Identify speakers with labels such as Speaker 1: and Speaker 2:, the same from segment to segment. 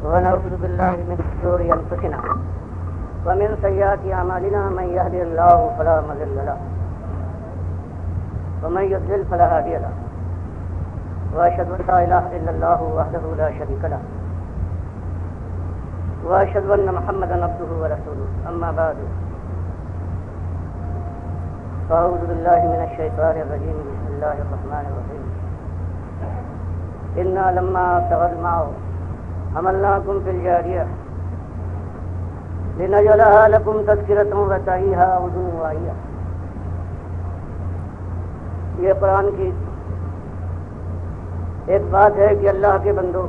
Speaker 1: ونعوذ بالله من شرور أنفسنا ومن سيئات أعمالنا من يهده الله فلا مضل له ومن يضلل فلا هادي له وأشهد أن لا إله إلا الله وحده لا شريك له وأشهد أن محمدا عبده ورسوله أما بعد فأعوذ بالله من الشيطان الرجيم بسم الله الرحمن الرحيم إنا لما طغى الماء حملناكم في الجارية لنجعلها لكم تذكرة وتعيها أذن واعية. یہ قرآن کی ایک بات ہے کہ اللہ کے بندو،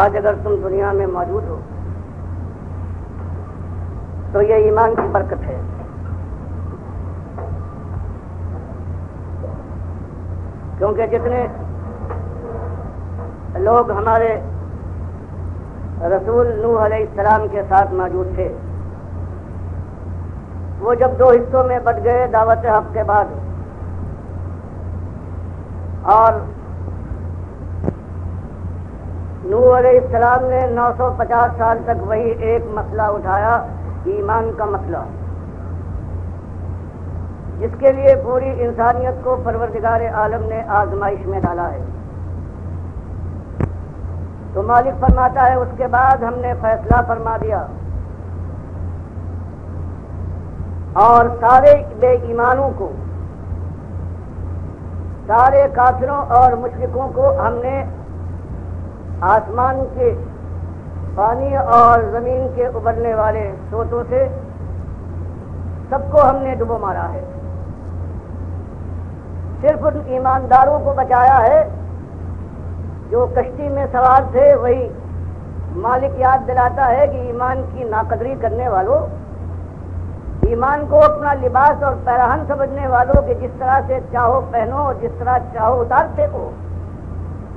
Speaker 1: آج اگر تم دنیا میں موجود ہو تو یہ ایمان کی برکت ہے. کیونکہ جتنے لوگ ہمارے رسول نوح علیہ السلام کے ساتھ موجود تھے، وہ جب دو حصوں میں بٹ گئے دعوت حق کے بعد، اور نوح علیہ السلام نے 950 سال تک وہی ایک مسئلہ اٹھایا، ایمان کا مسئلہ، جس کے لیے پوری انسانیت کو پروردگار عالم نے آزمائش میں ڈالا ہے. تو مالک فرماتا ہے اس کے بعد ہم نے فیصلہ فرما دیا اور سارے بے ایمانوں کو، سارے کافروں اور مشرکوں کو ہم نے آسمان کے پانی اور زمین کے ابلنے والے سوتوں سے سب کو ہم نے ڈبو مارا ہے. صرف ان ایمانداروں کو بچایا ہے جو کشتی میں سوار تھے. وہی مالک یاد دلاتا ہے کہ ایمان کی ناقدری کرنے والوں، ایمان کو اپنا لباس اور پیراہن سمجھنے والوں کہ جس طرح سے چاہو پہنو اور جس طرح چاہو اتار پھینکو.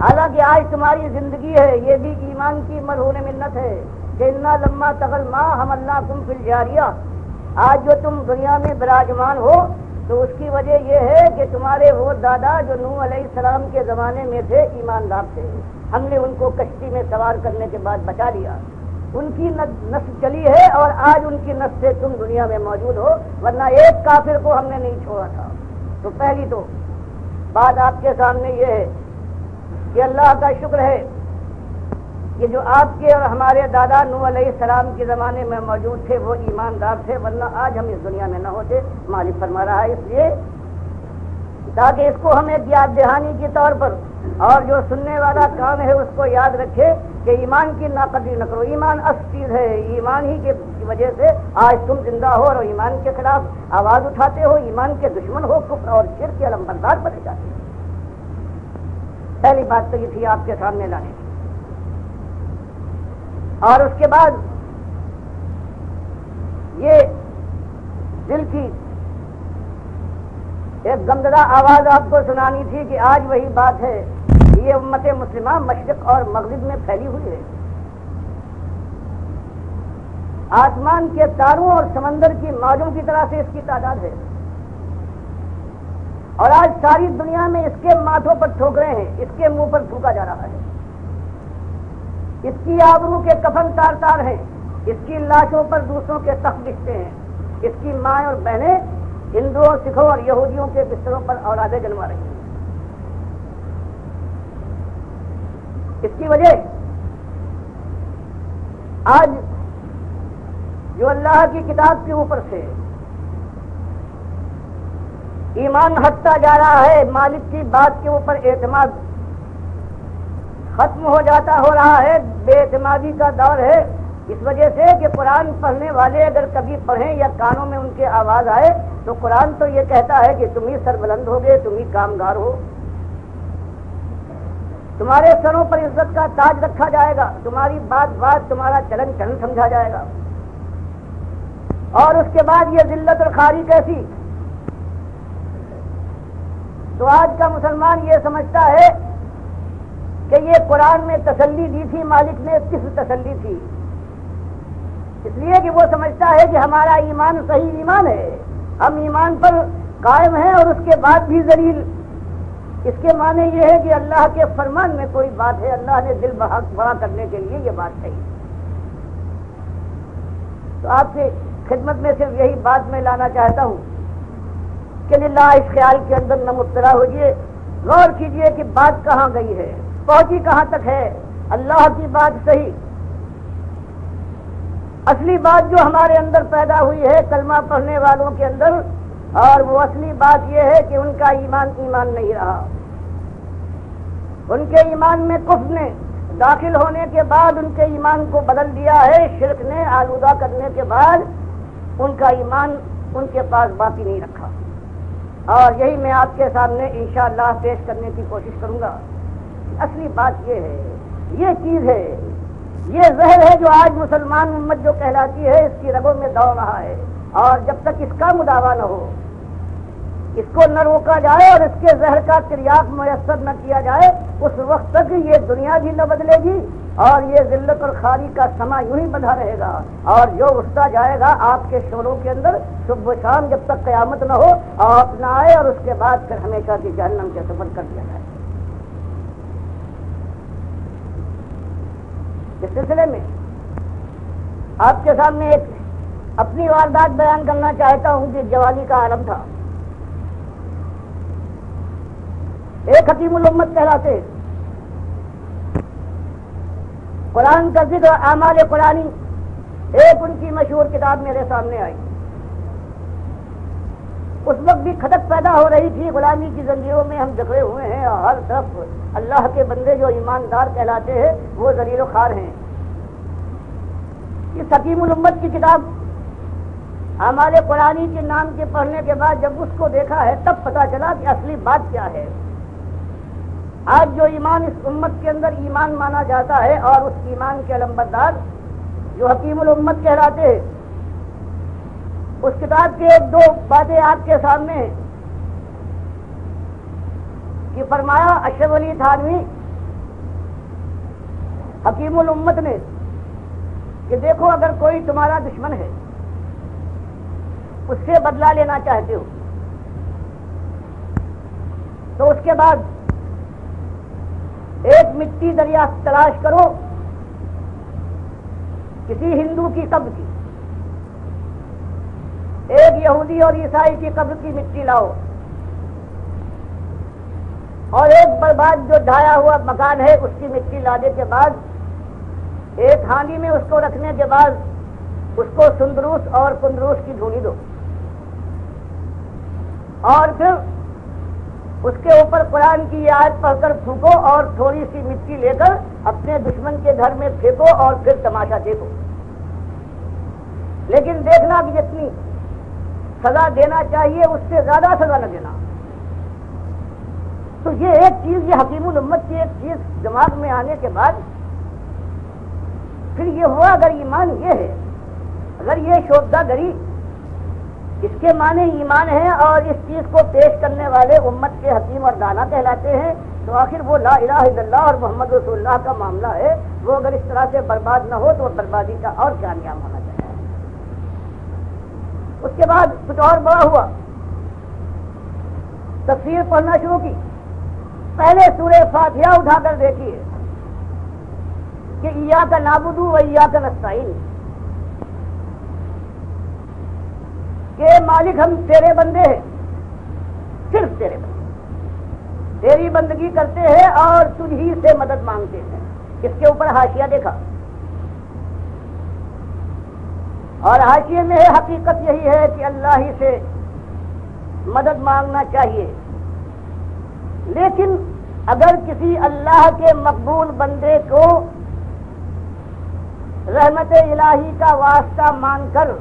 Speaker 1: حالانکہ آج تمہاری زندگی ہے، یہ بھی ایمان کی مرہون منت ہے کہ انا لما طغى الماء حملناكم في الجارية. آج جو تم دنیا میں براجمان ہو تو اس کی وجہ یہ ہے کہ تمہارے وہ دادا جو نوح علیہ السلام کے زمانے میں تھے ایماندار تھے، ہم نے ان کو کشتی میں سوار کرنے کے بعد بچا لیا. ان کی نسل چلی ہے اور آج ان کی نسل سے تم دنیا میں موجود ہو، ورنہ ایک کافر کو ہم نے نہیں چھوڑا تھا. تو پہلی تو بات آپ کے سامنے یہ ہے کہ اللہ کا شکر ہے کہ جو آپ کے اور ہمارے دادا نوح علیہ السلام کے زمانے میں موجود تھے وہ ایماندار تھے، ورنہ آج ہم اس دنیا میں نہ ہوتے. مالک فرما رہا ہے اس لیے تاکہ اس کو ہم ایک یاد دہانی کے طور پر اور جو سننے والا کام ہے اس کو یاد رکھے کہ ایمان کی ناقدری نہ کرو. ایمان اصل چیز ہے، ایمان ہی کی وجہ سے آج تم زندہ ہو اور ایمان کے خلاف آواز اٹھاتے ہو، ایمان کے دشمن ہو، کفر اور شرک کے علمبردار بنے جاتے ہو. پہلی بات تو یہ تھی آپ کے سامنے لانے کی. اور اس کے بعد یہ دل کی ایک گمزدہ آواز آپ کو سنانی تھی کہ آج وہی بات ہے. یہ امت مسلمہ مشرق اور مغرب میں پھیلی ہوئی ہے. آسمان کے تاروں اور سمندر کی موجوں کی طرح سے اس کی تعداد ہے، اور آج ساری دنیا میں اس کے ماتھوں پر ٹھوکریں ہیں، اس کے منہ پر تھوکا جا رہا ہے. اس کی آبرو کے کفن تار تار ہیں، اس کی لاشوں پر دوسروں کے تخت بچھتے ہیں. اس کی مائیں اور بہنیں ہندوؤں، سکھوں اور یہودیوں کے بستروں پر اولادیں جنما رہی ہیں. اس کی وجہ آج جو اللہ کی کتاب کے اوپر سے ایمان ہٹتا جا رہا ہے، مالک کی بات کے اوپر اعتماد ختم ہو رہا ہے، بے اعتمادی کا دور ہے. اس وجہ سے کہ قرآن پڑھنے والے اگر کبھی پڑھیں یا کانوں میں ان کے آواز آئے تو قرآن تو یہ کہتا ہے کہ تم ہی سربلند ہوگے، تم ہی کامگار ہو، تمہارے سروں پر عزت کا تاج رکھا جائے گا، تمہاری بات بات، تمہارا چلن چلن سمجھا جائے گا. اور اس کے بعد یہ ذلت اور خواری کیسی. تو آج کا مسلمان یہ سمجھتا ہے کہ یہ قرآن میں تسلی دی تھی، مالک نے کس تسلی تھی؟ اس لیے کہ وہ سمجھتا ہے کہ ہمارا ایمان صحیح ایمان ہے، ہم ایمان پر قائم ہیں اور اس کے بعد بھی ذلیل اس کے معنی یہ ہے کہ اللہ کے فرمان میں کوئی بات ہے، اللہ نے دل بڑا کرنے کے لیے یہ بات کہی۔ تو آپ سے خدمت میں صرف یہی بات میں لانا چاہتا ہوں کہ للہ اس خیال کے اندر نہ مبتلا ہوئیے، غور کیجئے کہ بات کہاں گئی ہے، پہنچی کہاں تک ہے۔ اللہ کی بات صحیح، اصلی بات جو ہمارے اندر پیدا ہوئی ہے کلمہ پڑھنے والوں کے اندر، اور وہ اصلی بات یہ ہے کہ ان کا ایمان نہیں رہا۔ ان کے ایمان میں کفر نے داخل ہونے کے بعد ان کے ایمان کو بدل دیا ہے، شرک نے آلودہ کرنے کے بعد ان کا ایمان ان کے پاس باقی نہیں رکھا۔ اور یہی میں آپ کے سامنے انشاءاللہ پیش کرنے کی کوشش کروں گا۔ اصلی بات یہ ہے، یہ چیز ہے، یہ زہر ہے جو آج مسلمان امت جو کہلاتی ہے اس کی رگوں میں دوڑ رہا ہے، اور جب تک اس کا مداوع نہ ہو، اس کو نہ روکا جائے اور اس کے زہر کا تریاق میسر نہ کیا جائے، اس وقت تک یہ دنیا بھی نہ بدلے گی اور یہ ذلت اور خاری کا سما یوں ہی بندھا رہے گا، اور جو اٹھتا جائے گا آپ کے شوروں کے اندر صبح و شام جب تک قیامت نہ ہو آپ نہ آئے، اور اس کے بعد پھر ہمیشہ کی جہنم کے سفر کر دیا جائے۔ اس سلسلے میں آپ کے سامنے ایک اپنی واردات بیان کرنا چاہتا ہوں کہ جوانی کا عالم تھا۔ ایک حکیم الامت کہلاتے، قرآن کا ذکر اعمال قرآنی ایک ان کی مشہور کتاب میرے سامنے آئی۔ اس وقت بھی کھٹک پیدا ہو رہی تھی، غلامی کی زنجیروں میں ہم جکڑے ہوئے ہیں، اور ہر طرف اللہ کے بندے جو ایماندار کہلاتے ہیں وہ ذلیل و خوار ہیں۔ اس حکیم الامت کی کتاب اعمال قرآنی کے نام کے پڑھنے کے بعد جب اس کو دیکھا ہے تب پتا چلا کہ اصلی بات کیا ہے۔ آج جو ایمان اس امت کے اندر ایمان مانا جاتا ہے، اور اس ایمان کے علمبردار جو حکیم الامت کہلاتے ہیں، اس کتاب کے ایک دو باتیں آپ کے سامنے ہیں کہ فرمایا اشرف علی تھانوی حکیم الامت نے کہ دیکھو اگر کوئی تمہارا دشمن ہے اس سے بدلہ لینا چاہتے ہو تو اس کے بعد ایک مٹی دریا تلاش کرو کسی ہندو کی قبر کی، ایک یہودی اور عیسائی کی قبر کی مٹی لاؤ، اور ایک برباد جو ڈھایا ہوا مکان ہے اس کی مٹی لانے کے بعد ایک ہانڈی میں اس کو رکھنے کے بعد اس کو سندروس اور کندروس کی دھونی دو، اور پھر اس کے اوپر قرآن کی یہ آیت پڑھ کر پھونکو اور تھوڑی سی مٹی لے کر اپنے دشمن کے گھر میں پھینکو اور پھر تماشا دیکھو، لیکن دیکھنا کہ جتنی سزا دینا چاہیے اس سے زیادہ سزا نہ دینا۔ تو یہ ایک چیز، یہ حکیم الامت کی ایک چیز دماغ میں آنے کے بعد پھر یہ ہوا اگر ایمان یہ ہے، اگر یہ شوبدہ گری اس کے معنی ایمان ہے اور اس چیز کو پیش کرنے والے امت کے حکیم اور دانا کہلاتے ہیں، تو آخر وہ لا الہ الا اللہ اور محمد رسول اللہ کا معاملہ ہے، وہ اگر اس طرح سے برباد نہ ہو تو وہ بربادی کا اور کیا انجام ہونا چاہیے۔ اس کے بعد کچھ اور بڑا ہوا، تفسیر پڑھنا شروع کی، پہلے سورہ فاتحہ اٹھا کر دیکھیے کہ ایاک نعبد و ایاک نستعین، کہ مالک ہم تیرے بندے ہیں، صرف تیرے بندے، تیری بندگی کرتے ہیں اور تجھ ہی سے مدد مانگتے ہیں۔ اس کے اوپر حاشیہ دیکھا، اور حاشیے میں حقیقت یہی ہے کہ اللہ ہی سے مدد مانگنا چاہیے، لیکن اگر کسی اللہ کے مقبول بندے کو رحمت الہی کا واسطہ مان کر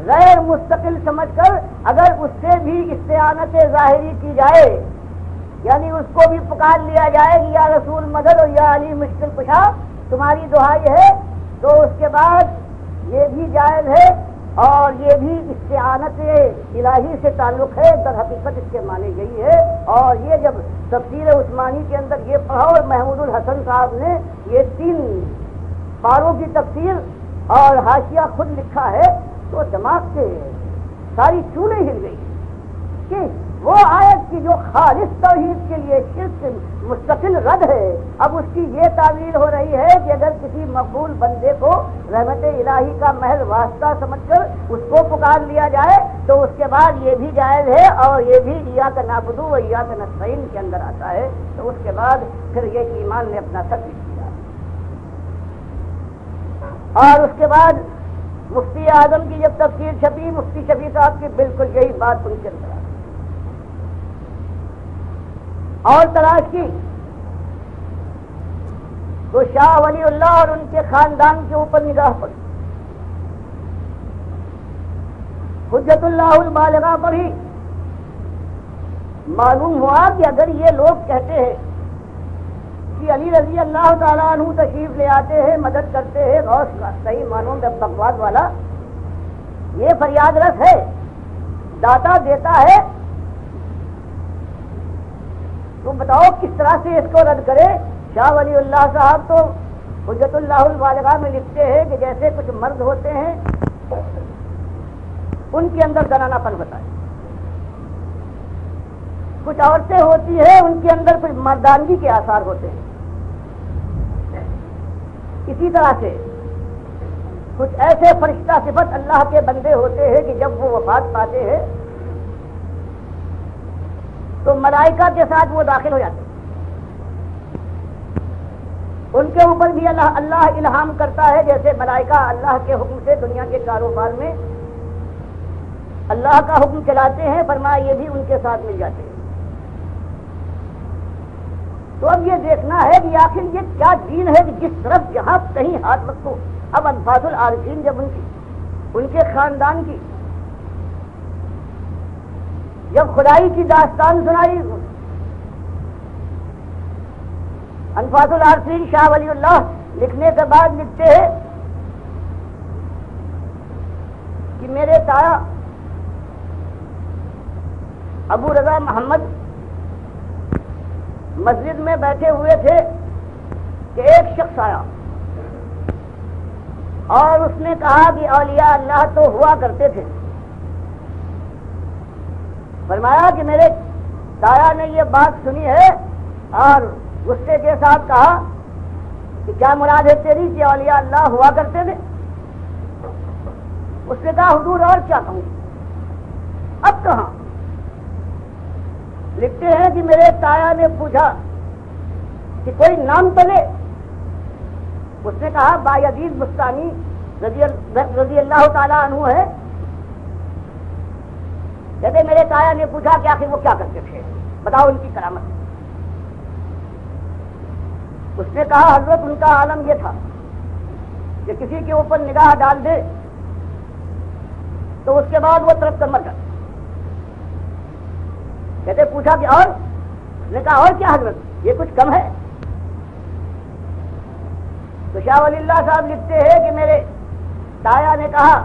Speaker 1: غیر مستقل سمجھ کر اگر اس سے بھی استعانت ظاہری کی جائے، یعنی اس کو بھی پکار لیا جائے کہ یا رسول مدد اور یا علی مشکل کشا تمہاری دعائی ہے، تو اس کے بعد یہ بھی جائز ہے اور یہ بھی استعانت الہی سے تعلق ہے۔ در حقیقت اس کے معنی یہی ہے، اور یہ جب تفسیر عثمانی کے اندر یہ پڑھا اور محمود الحسن صاحب نے یہ 3 پاروں کی تفسیر اور حاشیہ خود لکھا ہے تو دماغ سے ساری چولیں ہل گئی کہ وہ آیت کی جو خالص توحید کے لیے شرک مستقل رد ہے، اب اس کی یہ تعویل ہو رہی ہے کہ اگر کسی مقبول بندے کو رحمت الہی کا محض واسطہ سمجھ کر اس کو پکار لیا جائے تو اس کے بعد یہ بھی جائز ہے، اور یہ بھی ایاک نعبد و ایاک نستعین کے اندر آتا ہے، تو اس کے بعد پھر یہ ایمان نے اپنا سر کیا۔ اور اس کے بعد مفتی اعظم کی جب تفسیر چھپی، مفتی شفیع صاحب کی بالکل یہی بات ان کے اندر اور تلاش کی تو شاہ ولی اللہ اور ان کے خاندان کے اوپر نگاہ پڑی، حجت اللہ البالغہ پڑھی، معلوم ہوا کہ اگر یہ لوگ کہتے ہیں کہ علی رضی اللہ تعالیٰ عنہ تشریف لے آتے ہیں، مدد کرتے ہیں، غوث کا صحیح معنوں میں بغواد والا، یہ فریاد رس ہے، داتا دیتا ہے، تو بتاؤ کس طرح سے اس کو رد کرے؟ شاہ ولی اللہ صاحب تو حجت اللہ البالغہ میں لکھتے ہیں کہ جیسے کچھ مرد ہوتے ہیں ان کے اندر زنانہ پن ہوتا ہے، کچھ عورتیں ہوتی ہیں ان کے اندر کچھ مردانگی کے آثار ہوتے ہیں، اسی طرح سے کچھ ایسے فرشتہ صفت اللہ کے بندے ہوتے ہیں کہ جب وہ وفات پاتے ہیں تو ملائکہ کے ساتھ وہ داخل ہو جاتے ہیں، ان کے اوپر بھی اللہ الہام کرتا ہے، جیسے ملائکہ اللہ کے حکم سے دنیا کے کاروبار میں اللہ کا حکم چلاتے ہیں، فرمایا یہ بھی ان کے ساتھ مل جاتے ہیں۔ تو اب یہ دیکھنا ہے کہ آخر یہ کیا دین ہے کہ جس طرف جہاں کہیں ہاتھ رکھو، اب انفاس العارفین جب ان کے خاندان کی جب خدائی کی داستان سنائی، انفاس العارفین شاہ ولی اللہ لکھنے کے بعد لکھتے ہیں کہ میرے تایا ابو رضا محمد مسجد میں بیٹھے ہوئے تھے کہ ایک شخص آیا اور اس نے کہا کہ اولیاء اللہ تو ہوا کرتے تھے، فرمایا کہ میرے دایا نے یہ بات سنی ہے اور غصے کے ساتھ کہا کہ کیا مراد ہے تیری کہ اولیاء اللہ ہوا کرتے تھے؟ اس نے کہا حضور اور کیا کہوں، اب کہاں؟ لکھتے ہیں کہ میرے تایا نے پوچھا کہ کوئی نام تو لے، اس نے کہا بایزید بستانی رضی اللہ تعالیٰ عنہ ہے۔ کہتے میرے تایا نے پوچھا کہ آخر وہ کیا کرتے تھے، بتاؤ ان کی کرامت۔ اس نے کہا حضرت ان کا عالم یہ تھا کہ کسی کے اوپر نگاہ ڈال دے تو اس کے بعد وہ طرف کر مر جاتا۔ کہتے پوچھا کہ اور؟ اس نے کہا اور کیا حضرت، یہ کچھ کم ہے؟ تو شاہ ولی اللہ صاحب لکھتے ہیں کہ میرے تایا نے کہا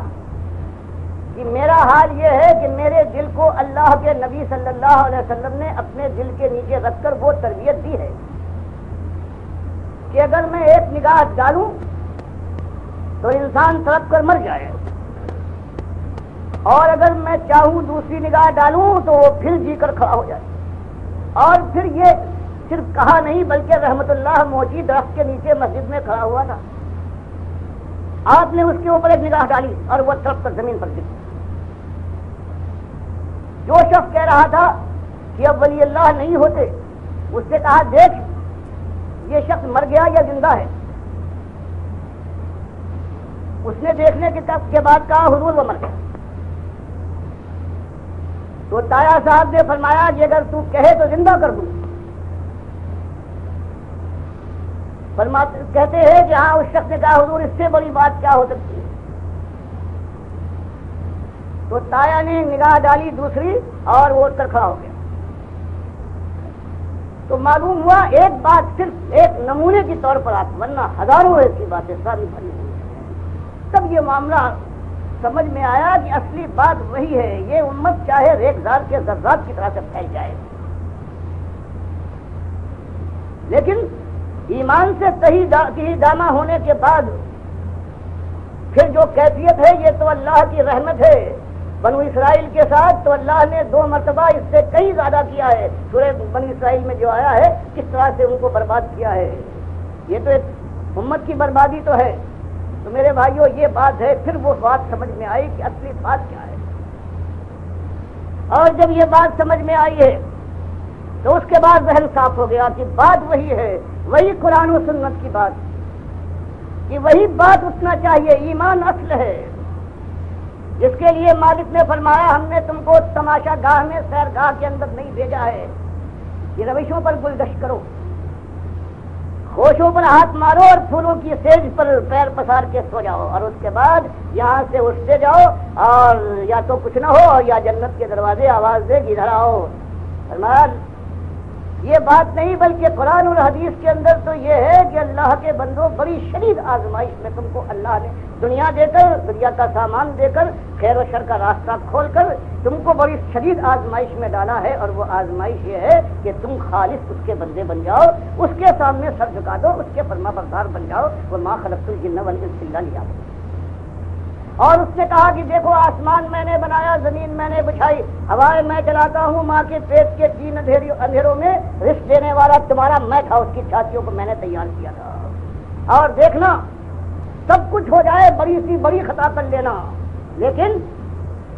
Speaker 1: کہ میرا حال یہ ہے کہ میرے دل کو اللہ کے نبی صلی اللہ علیہ وسلم نے اپنے دل کے نیچے رکھ کر وہ تربیت دی ہے کہ اگر میں ایک نگاہ ڈالوں تو انسان تڑپ کر مر جائے، اور اگر میں چاہوں دوسری نگاہ ڈالوں تو وہ پھر جی کر کھڑا ہو جائے۔ اور پھر یہ صرف کہا نہیں بلکہ رحمت اللہ موچی درخت کے نیچے مسجد میں کھڑا ہوا تھا، آپ نے اس کے اوپر ایک نگاہ ڈالی اور وہ تڑپ کر زمین پر گر۔ جو شخص کہہ رہا تھا کہ اب ولی اللہ نہیں ہوتے، اس سے کہا دیکھ یہ شخص مر گیا یا زندہ ہے؟ اس نے دیکھنے کے بعد کہا حضور وہ مر گیا۔ تو تایا صاحب نے فرمایا کہ اگر تو کہے تو زندہ کر دوں۔ کہتے ہیں کہ ہاں اس شخص نے کہا حضور اس سے بڑی بات کیا ہو سکتی ہے؟ تو تایا نے نگاہ ڈالی دوسری اور وہ اٹھ کر کھڑا ہو گیا۔ تو معلوم ہوا ایک بات صرف ایک نمونے کے طور پر آتی، ورنہ ہزاروں ایسی باتیں ساری بھری ہوئی ہیں۔ تب یہ معاملہ سمجھ میں آیا کہ اصلی بات وہی ہے، یہ امت چاہے ریگزار کے ذرات کی طرح سے پھیل جائے، لیکن ایمان سے صحیح دامہ ہونے کے بعد پھر جو کیفیت ہے یہ تو اللہ کی رحمت ہے بنو اسرائیل کے ساتھ تو اللہ نے 2 مرتبہ اس سے کئی زیادہ کیا ہے. سورہ بنو اسرائیل میں جو آیا ہے کس طرح سے ان کو برباد کیا ہے. یہ تو ایک امت کی بربادی تو ہے. تو میرے بھائیوں یہ بات ہے. پھر وہ بات سمجھ میں آئی کہ اصلی بات کیا ہے. اور جب یہ بات سمجھ میں آئی ہے تو اس کے بعد ذہن صاف ہو گیا کہ بات وہی ہے, وہی قرآن و سنت کی بات, کہ وہی بات اٹھنا چاہیے. ایمان اصل ہے جس کے لیے مالک نے فرمایا ہم نے تم کو تماشا گاہ میں سیر گاہ کے اندر نہیں بھیجا ہے. یہ روشوں پر گلگشت کرو, خوشوں پر ہاتھ مارو اور پھولوں کی سیج پر پیر پسار کے سو جاؤ, اور اس کے بعد یہاں سے اٹھتے جاؤ اور یا تو کچھ نہ ہو یا جنت کے دروازے آواز دے ادھر آؤ. فرمایا یہ بات نہیں بلکہ قرآن اور حدیث کے اندر تو یہ ہے کہ اللہ کے بندوں بڑی شدید آزمائش میں تم کو اللہ نے دنیا دے کر, دنیا کا سامان دے کر, خیر و شر کا راستہ کھول کر تم کو بڑی شدید آزمائش میں ڈالا ہے. اور وہ آزمائش یہ ہے کہ تم خالص اس کے بندے بن جاؤ, اس کے سامنے سر جھکا دو, اس کے فرما بردار بن جاؤ. وما خلقت الجن والانس الا لیعبدون. اور اس نے کہا کہ دیکھو آسمان میں نے بنایا, زمین میں نے بچھائی, ہوائیں میں چلاتا ہوں, ماں کے پیٹ کے 3 اندھیروں میں رزق دینے والا تمہارا میں تھا, اس کی چھاتیوں کو میں نے تیار کیا تھا. اور دیکھنا سب کچھ ہو جائے, بڑی سی بڑی خطا کر لینا, لیکن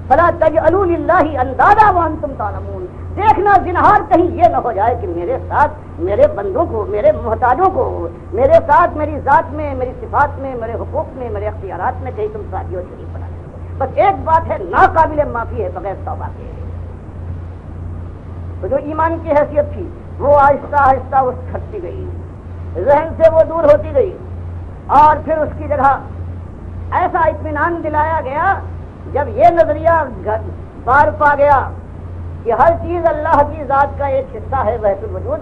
Speaker 1: فلا تجعلوا للہ اندادا وانتم تعلمون. دیکھنا زنہار کہیں یہ نہ ہو جائے کہ میرے ساتھ میرے بندوں کو, میرے محتاجوں کو, میرے ساتھ میری ذات میں, میری صفات میں, میرے حقوق میں, میرے اختیارات میں کہیں تم ساتھی و شریک بنا دو. بس ایک بات ہے, ناقابل معافی ہے بغیر توبہ کے. تو جو ایمان کی حیثیت تھی وہ آہستہ آہستہ وہ چھٹتی گئی, ذہن سے وہ دور ہوتی گئی, اور پھر اس کی جگہ ایسا اطمینان دلایا گیا جب یہ نظریہ بار پا گیا کہ ہر چیز اللہ کی ذات کا ایک حصہ ہے, وحدت الوجود,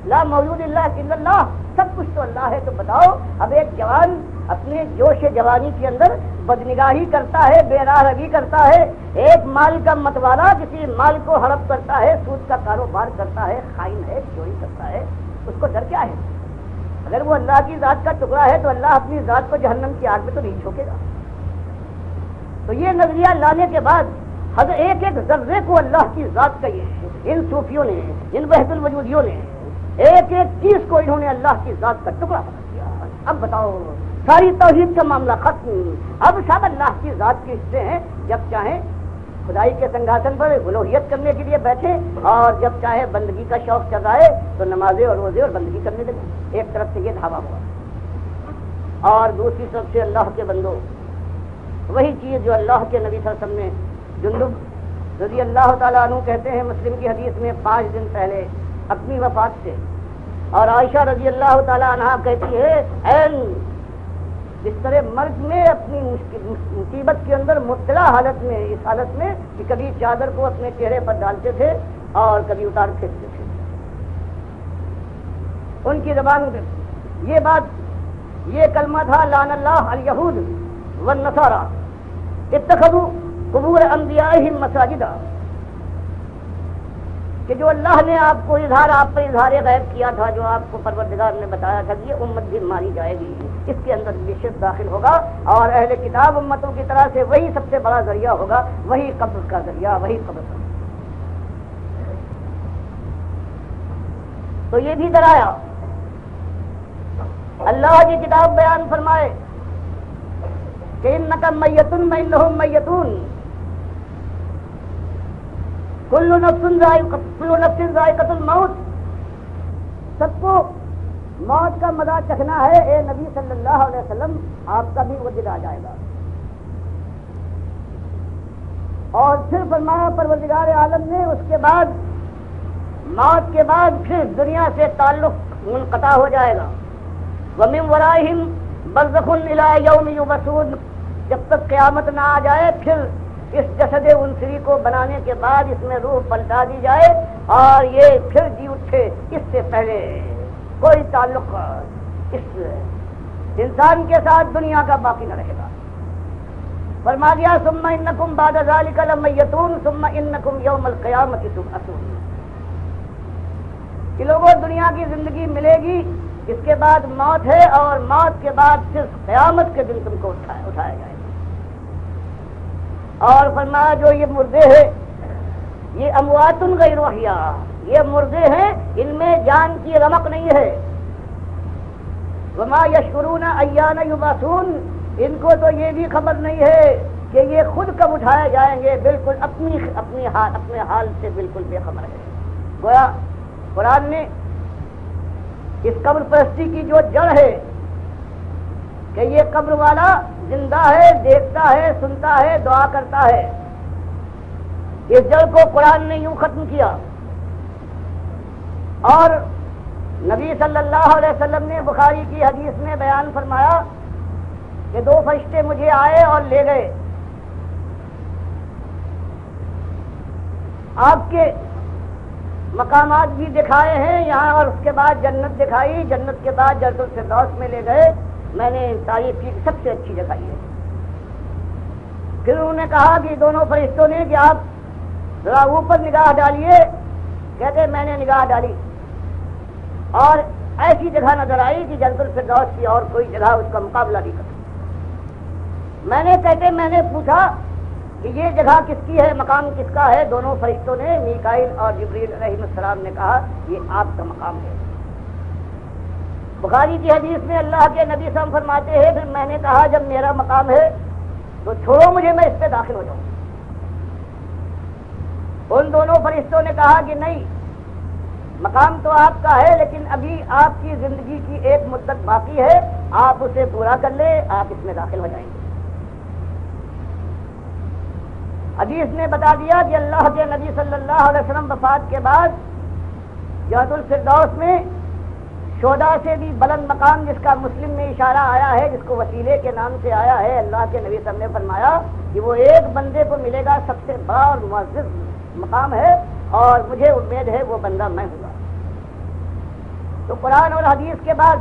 Speaker 1: لا موجود الا اللہ, سب کچھ تو اللہ ہے. تو بتاؤ اب ایک جوان اپنے جوش جوانی کے اندر بدنگاہی کرتا ہے, بے راہ روی کرتا ہے, ایک مال کا متوالا کسی مال کو ہڑپ کرتا ہے, سود کا کاروبار کرتا ہے, خائن ہے, چوری کرتا ہے, اس کو ڈر کیا ہے؟ اگر وہ اللہ کی ذات کا ٹکڑا ہے تو اللہ اپنی ذات کو جہنم کی آگ میں تو نہیں جھونکے گا. تو یہ نظریہ لانے کے بعد ہر ایک ایک ذرے کو اللہ کی ذات کا, یہ ان صوفیوں نے, ان وحدت الوجودیوں نے ایک ایک چیز کو انہوں نے اللہ کی ذات کا ٹکڑا بنا دیا. اب بتاؤ ساری توحید کا معاملہ ختم. اب سب اللہ کی ذات کے حصے ہیں. جب چاہیں خدائی کے سنگھاسن پر الوہیت کرنے کے لیے بیٹھے, اور جب چاہے بندگی کا شوق چل رہا ہے تو نمازیں اور روزے اور بندگی کرنے لگے. ایک طرف سے یہ دھاوا ہوا, اور دوسری طرف سے اللہ کے بندوں وہی چیز جو اللہ کے نبی صلی اللہ علیہ وسلم نے, جندب رضی اللہ تعالیٰ عنہ کہتے ہیں مسلم کی حدیث میں 5 دن پہلے اپنی وفات سے, اور عائشہ رضی اللہ تعالیٰ عنہ کہتی ہے این بستر مرگ میں اپنی مصیبت کے اندر مبتلا حالت میں, اس حالت میں کہ کبھی چادر کو اپنے چہرے پر ڈالتے تھے اور کبھی اتار پھینکتے تھے. ان کی زبان یہ بات, یہ کلمہ تھا لعن اللہ الیہود والنصارى اتخذوا قبور انبیائہم مساجدا, کہ جو اللہ نے آپ کو آپ پر اظہار غیب کیا تھا, جو آپ کو پروردگار نے بتایا تھا کہ یہ امت بھی ماری جائے گی, اس کے اندر بھی شرک داخل ہوگا, اور اہل کتاب امتوں کی طرح سے وہی سب سے بڑا ذریعہ ہوگا, وہی قبر کا ذریعہ, وہی قبر کا. تو یہ بھی ڈرایا. اللہ کی کتاب بیان فرمائے کہ انک میت وانہم میتون, کل نفس ذائقۃ الموت, سب کو موت کا مزہ چکھنا ہے. اے نبی صلی اللہ علیہ وسلم آپ کا بھی وہ دن آ جائے گا. اور پھر فرمایا پروردگار عالم نے اس کے بعد, موت کے بعد پھر دنیا سے تعلق منقطع ہو جائے گا. ومن ورائہم برزخ الی یوم یبعثون, جب تک قیامت نہ آ جائے پھر اس جسد انسری کو بنانے کے بعد اس میں روح پلٹا دی جائے اور یہ پھر جی اٹھے. اس سے پہلے کوئی تعلق اس انسان کے ساتھ دنیا کا باقی نہ رہے گا. فرما دیا ثم انکم بعد ذلک لمیتون ثم انکم یوم القیامۃ تبعثون, کہ لوگوں دنیا کی زندگی ملے گی, اس کے بعد موت ہے, اور موت کے بعد صرف قیامت کے دن تم کو اٹھایا جائے گا. اور فرمایا جو یہ مردے ہیں یہ اموات غیر احیاء، یہ مردے ہیں ان میں جان کی رمق نہیں ہے. وما یشعرون ایان یبعثون، ان کو تو یہ بھی خبر نہیں ہے کہ یہ خود کب اٹھائے جائیں گے، بالکل اپنے حال سے بالکل بے خبر ہے. گویا قرآن نے اس قبر پرستی کی جو جڑ ہے کہ یہ قبر والا زندہ ہے، دیکھتا ہے، سنتا ہے، دعا کرتا ہے، اس جڑ کو قرآن نے یوں ختم کیا. اور نبی صلی اللہ علیہ وسلم نے بخاری کی حدیث میں بیان فرمایا کہ دو فرشتے مجھے آئے اور لے گئے. آپ کے مقامات بھی دکھائے ہیں یہاں، اور اس کے بعد جنت دکھائی، جنت کے بعد جنت الفردوس میں لے گئے. میں نے تعریف کی سب سے اچھی جگہ یہ ہے. پھر انہوں نے کہا کہ دونوں فرشتوں نے کہ آپ ذرا اوپر نگاہ ڈالیے. کہتے میں نے نگاہ ڈالی اور ایسی جگہ نظر آئی کہ جنت الفردوس کی اور کوئی جگہ اس کا مقابلہ نہیں کرتی. میں نے پوچھا کہ یہ جگہ کس کی ہے، مقام کس کا ہے؟ دونوں فرشتوں نے، میکائیل اور جبریل علیہ السلام نے کہا یہ آپ کا مقام ہے. بخاری کی حدیث میں اللہ کے نبی صلی اللہ علیہ وسلم فرماتے ہیں پھر میں نے کہا جب میرا مقام ہے تو چھوڑو مجھے، میں اس پہ داخل ہو جاؤں. ان دونوں فرشتوں نے کہا کہ نہیں، مقام تو آپ کا ہے لیکن ابھی آپ کی زندگی کی ایک مدت باقی ہے، آپ اسے پورا کر لیں، آپ اس میں داخل ہو جائیں گے. حدیث نے بتا دیا کہ اللہ کے نبی صلی اللہ علیہ وسلم وفات کے بعد جنت الفردوس میں شہداء سے بھی بلند مقام، جس کا مسلم میں اشارہ آیا ہے، جس کو وسیلے کے نام سے آیا ہے، اللہ کے نبی صلی اللہ علیہ وسلم نے فرمایا کہ وہ ایک بندے کو ملے گا سب سے بڑا اور معزز مقام ہے، اور مجھے امید ہے وہ بندہ میں ہوں گا. تو قرآن اور حدیث کے بعد